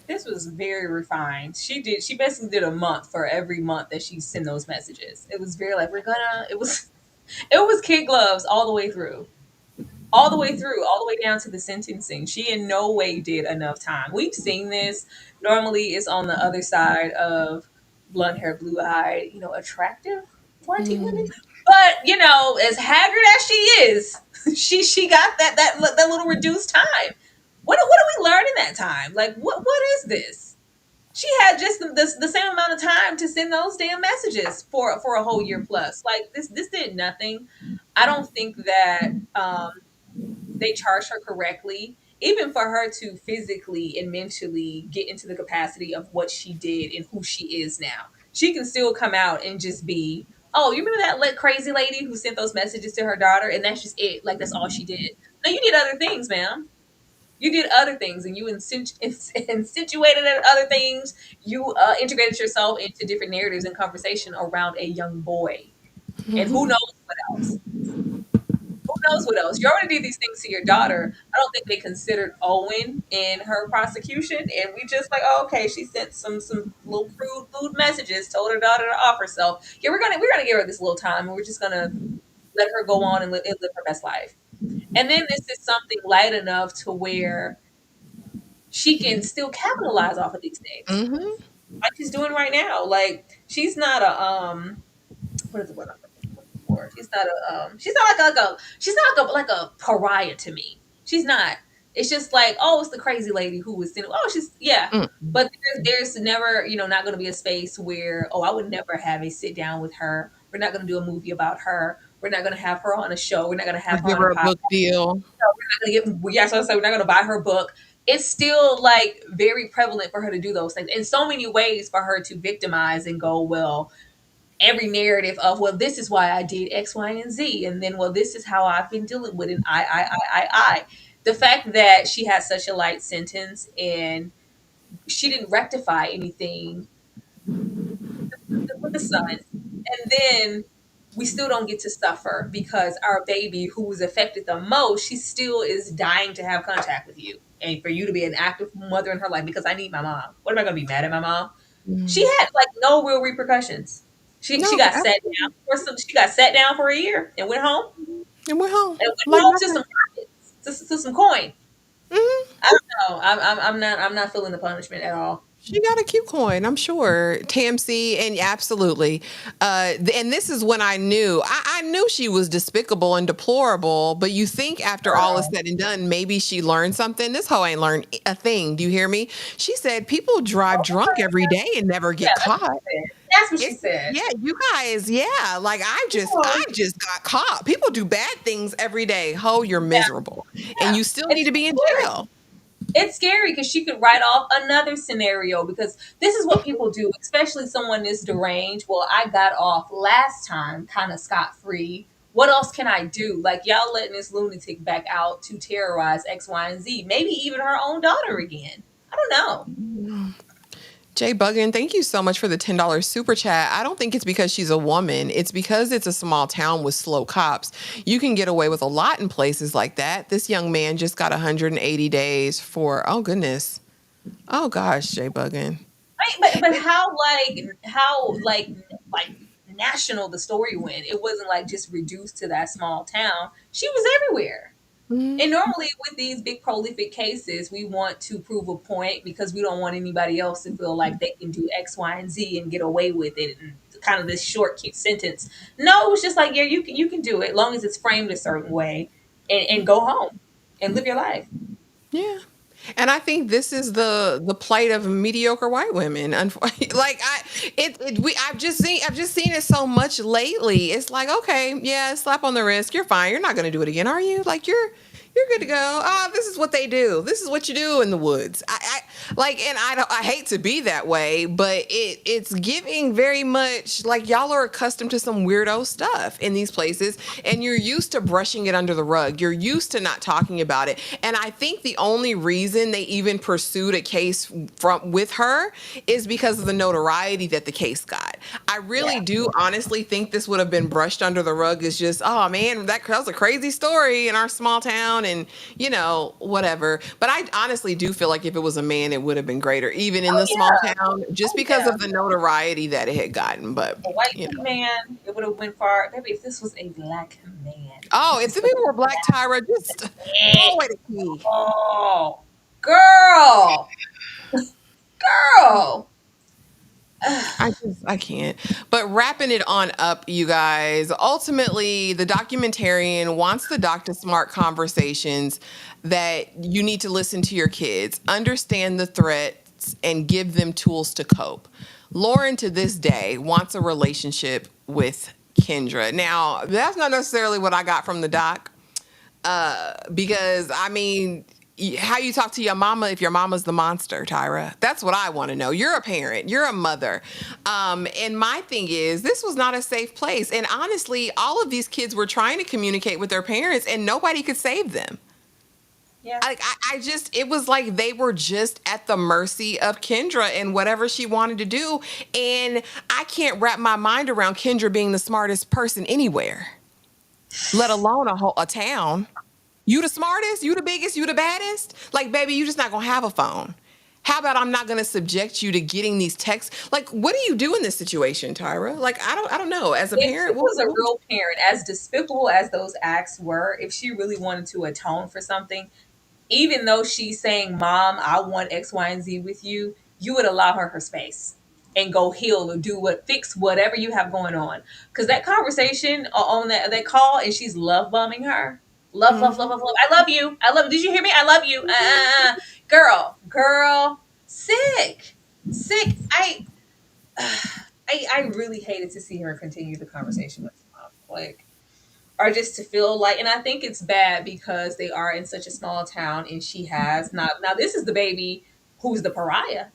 This was very refined. She basically did a month for every month that she sent those messages. It was very like, it was kid gloves all the way through. all the way through, all the way down to the sentencing. She in no way did enough time. We've seen this. Normally, it's on the other side of blonde hair, blue eyed, attractive white women. But as haggard as she is, she got that little reduced time. What do we learn in that time? Like what is this? She had just the same amount of time to send those damn messages for a whole year plus. Like this did nothing. I don't think that they charged her correctly, even for her to physically and mentally get into the capacity of what she did and who she is now. She can still come out and just be, oh, you remember that crazy lady who sent those messages to her daughter, and that's just it. Like that's all she did. No, you did other things, ma'am. You did other things, and you insinuated at other things. You integrated yourself into different narratives and conversation around a young boy, and who knows what else. Who knows what else? You already did these things to your daughter. I don't think they considered Owen in her prosecution, and we just like, oh, okay, she sent some little crude food messages, told her daughter to off herself. Yeah, we're gonna give her this little time, and we're just gonna let her go on and live her best life. And then this is something light enough to where she can still capitalize off of these things, Mm-hmm. like she's doing right now. Like she's not a what is the word I'm looking for? She's not she's not like a pariah to me. She's not. It's just like, oh, it's the crazy lady who was sitting. Oh, she's yeah. Mm-hmm. But there's never, not going to be a space where, oh, I would never have a sit down with her. We're not going to do a movie about her. We're not going to have her on a show. We're not going to Or have her give on a her a podcast. book deal. We're not going to get. Yes, I said we're not going to buy her book. It's still like very prevalent for her to do those things in so many ways for her to victimize and go, well, every narrative of, well, this is why I did X, Y, and Z, and then, well, this is how I've been dealing with it. I. The fact that she had such a light sentence and she didn't rectify anything with the son, and then we still don't get to suffer because our baby, who was affected the most, she still is dying to have contact with you, and for you to be an active mother in her life because I need my mom. What am I going to be mad at my mom? She Mm. had like no real repercussions. She No, got sat down absolutely. for some. She got sat down for a year and went home And we're home and went like home to nothing. some pockets, to some coin. Hmm. I don't know. I'm not feeling the punishment at all. She got a cute coin, I'm sure. Tamsi, and absolutely. And this is when I knew she was despicable and deplorable, but you think after all is Girl. said and done, maybe she learned something. This hoe ain't learned a thing. Do you hear me? She said people drive drunk every day and never Yeah, get that's what she caught. said. That's what she It's said. yeah, you guys, yeah. Like I just got caught. People do bad things every day. Ho, you're Yeah, miserable. And yeah. you still need It's to be in scary. jail. It's scary because she could write off another scenario because this is what people do, especially someone this deranged. Well, I got off last time kind of scot free. What else can I do? Like, y'all letting this lunatic back out to terrorize X, Y, and Z. Maybe even her own daughter again. I don't know. Jay Buggan, thank you so much for the $10 super chat. I don't think it's because she's a woman. It's because it's a small town with slow cops. You can get away with a lot in places like that. This young man just got 180 days for, oh goodness. Oh gosh, Jay Buggan. Right? But how national the story went. It wasn't like just reduced to that small town. She was everywhere. Mhm. And normally with these big prolific cases, we want to prove a point because we don't want anybody else to feel like they can do X, Y, and Z and get away with it and kind of this short, cute sentence. No, it was just like, yeah, you can do it as long as it's framed a certain way and go home and live your life. Yeah. And I think this is the plight of mediocre white women. Like I've just seen it so much lately. It's like, okay, yeah, slap on the wrist. You're fine. You're not going to do it again, are you? Like you're good to go. Ah, this is what they do. This is what you do in the woods. Like, and I hate to be that way, but it's giving very much like y'all are accustomed to some weirdo stuff in these places, and you're used to brushing it under the rug. You're used to not talking about it. And I think the only reason they even pursued a case with her is because of the notoriety that the case got. I really Yeah. do honestly think this would have been brushed under the rug as just, oh man, that was a crazy story in our small town and, whatever. But I honestly do feel like if it was a man, it would have been greater, even in Oh the small yeah. town, just Oh because yeah. of the notoriety that it had gotten. But, A white you know. man, it would have went far. Maybe if this was a black man, Oh, if the people were black, Tyra, just throw away the key. Oh, girl, girl. I can't. But wrapping it on up, you guys, ultimately the documentarian wants the doc to smart conversations that you need to listen to your kids, understand the threats, and give them tools to cope. Lauren to this day wants a relationship with Kendra. Now, that's not necessarily what I got from the doc. Because I mean, how you talk to your mama if your mama's the monster, Tyra? That's what I want to know. You're a parent, you're a mother. And my thing is, this was not a safe place. And honestly, all of these kids were trying to communicate with their parents and nobody could save them. Yeah. I just, it was like they were just at the mercy of Kendra and whatever she wanted to do. And I can't wrap my mind around Kendra being the smartest person anywhere, let alone a town. You the smartest, you the biggest, you the baddest. Like, baby, you just not gonna have a phone. How about I'm not gonna subject you to getting these texts? Like, what do you do in this situation, Tyra? Like, I don't know. As a If she parent, was a real parent, as despicable as those acts were, if she really wanted to atone for something, even though she's saying, Mom, I want X, Y, and Z with you, you would allow her space and go heal or do what, fix whatever you have going on. Because that conversation on that call, and she's love bombing her. Love, love, love, Mhm. love, love. I love you. I love. Did you hear me? I love you. Girl, girl, sick, sick. I really hated to see her continue the conversation with mom. Like, or just to feel like, and I think it's bad because they are in such a small town and she has now this is the baby who's the pariah.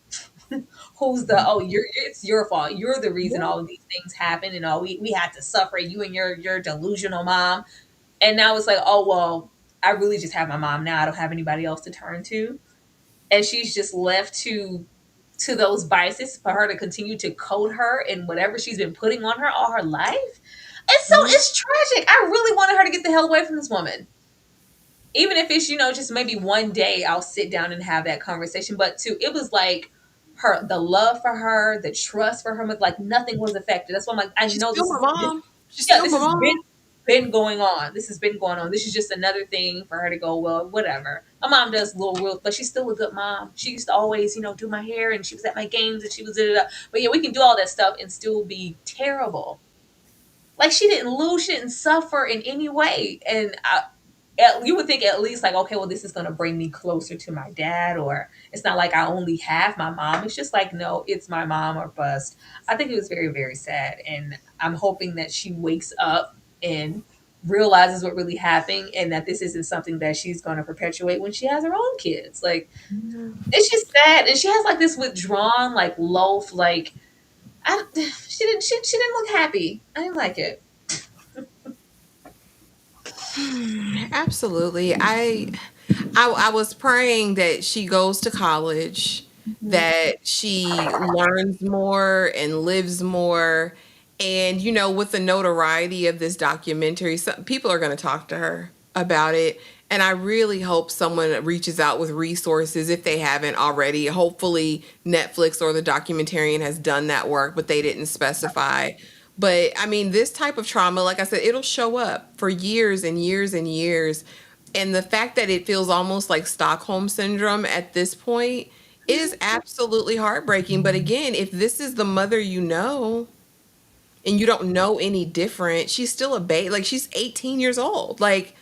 Who's the, oh, you're, it's your fault, you're the reason Yeah. all of these things happen, and all we had to suffer, you and your delusional mom. And now it's like, oh well, I really just have my mom now, I don't have anybody else to turn to, and she's just left to those biases for her to continue to code her in whatever she's been putting on her all her life. And so Mhm. it's tragic. I really wanted her to get the hell away from this woman. Even if it's, just maybe one day I'll sit down and have that conversation. But too, it was like her, the love for her, the trust for her, like nothing was affected. That's why I'm like, I She's know still this my is this, mom. She's yeah, still this my has been mom. been going on. This has been going on. This is just another thing for her to go, well, whatever. My mom does little real, but she's still a good mom. She used to always, do my hair, and she was at my games, and she was, da, da, da. But yeah, we can do all that stuff and still be terrible. Like she didn't lose, she didn't suffer in any way. And you would think at least like, okay, well, this is going to bring me closer to my dad, or it's not like I only have my mom. It's just like, no, it's my mom or bust. I think it was very, very sad. And I'm hoping that she wakes up and realizes what really happened, and that this isn't something that she's going to perpetuate when she has her own kids. Like, it's just sad. And she has like this withdrawn, like loaf, like, she didn't look happy. I didn't like it. Absolutely. I was praying that she goes to college, Mhm. that she learns more and lives more. And, with the notoriety of this documentary, some people are going to talk to her about it. And I really hope someone reaches out with resources if they haven't already. Hopefully, Netflix or the documentarian has done that work, but they didn't specify. But I mean, this type of trauma, like I said, it'll show up for years and years and years. And the fact that it feels almost like Stockholm syndrome at this point is absolutely heartbreaking. But again, if this is the mother and you don't know any different, she's still a baby. Like she's 18 years old. Like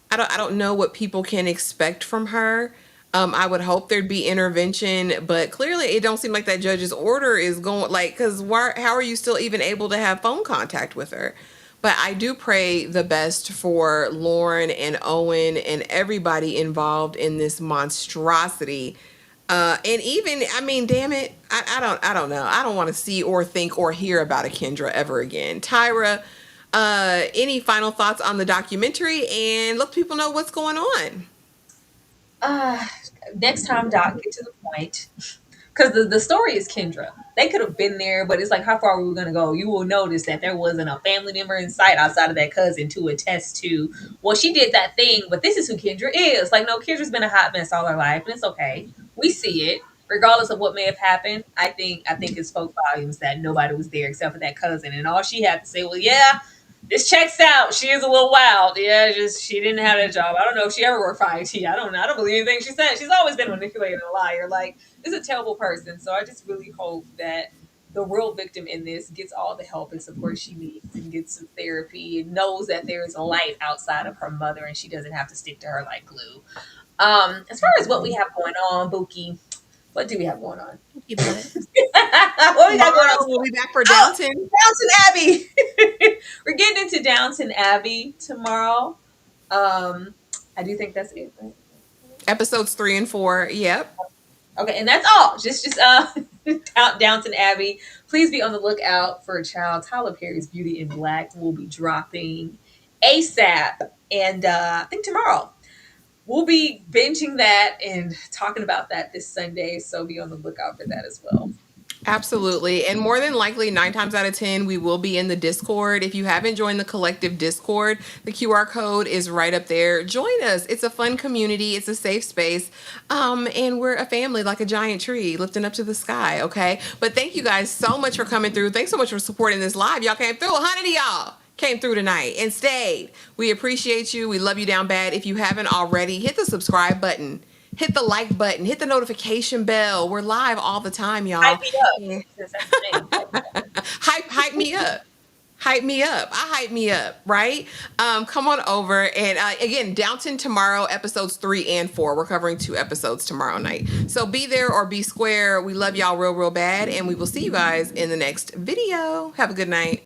I don't know what people can expect from her. I would hope there'd be intervention, but clearly it don't seem like that judge's order is going like because why? How are you still even able to have phone contact with her? But I do pray the best for Lauren and Owen and everybody involved in this monstrosity. And even, I mean, damn it, I don't know. I don't want to see or think or hear about a Kendra ever again. Tyra, any final thoughts on the documentary and let people know what's going on? Uh, Next time, Doc, get to the point. Because the story is Kendra. They could have been there, but it's like, how far we were going to go? You will notice that there wasn't a family member in sight outside of that cousin to attest to, well, she did that thing, but this is who Kendra is. Like, no, Kendra's been a hot mess all her life, and it's okay. We see it. Regardless of what may have happened, I think it spoke volumes that nobody was there except for that cousin, and all she had to say was, "Yeah, This checks out. She is a little wild. Yeah, just she didn't have that job. I don't know if she ever worked for IT. I don't know. I don't believe anything she said. She's always been manipulated and a liar. Like, this is a terrible person. So I just really hope that the real victim in this gets all the help and support she needs and gets some therapy and knows that there is a light outside of her mother and she doesn't have to stick to her like glue. As far as what we have going on, Buki, what do we have going on? Keep it. What we got going Tomorrow on? we'll be back for Oh, Downton. Downton Abbey. We're getting into Downton Abbey tomorrow. I do think that's it, right? Episodes 3 and 4. Yep. Okay, and that's all. Just Downton Abbey. Please be on the lookout for a child. Tyler Perry's Beauty in Black will be dropping ASAP, and I think tomorrow we'll be binging that and talking about that this Sunday. So be on the lookout for that as well. Absolutely. And more than likely, 9 times out of 10, we will be in the Discord. If you haven't joined the collective Discord, the QR code is right up there. Join us. It's a fun community. It's a safe space. And we're a family like a giant tree lifting up to the sky. Okay. But thank you guys so much for coming through. Thanks so much for supporting this live. Y'all came through. 100 of y'all came through tonight and stayed. We appreciate you. We love you down bad. If you haven't already, hit the subscribe button. Hit the like button. Hit the notification bell. We're live all the time, y'all. Hype me up. Yeah. Since that's the name. Hype me up. Hype me up. Hype me up. I hype me up, right? Come on over. And again, Downton tomorrow, episodes 3 and 4. We're covering 2 episodes tomorrow night. So be there or be square. We love y'all real, real bad. And we will see you guys in the next video. Have a good night.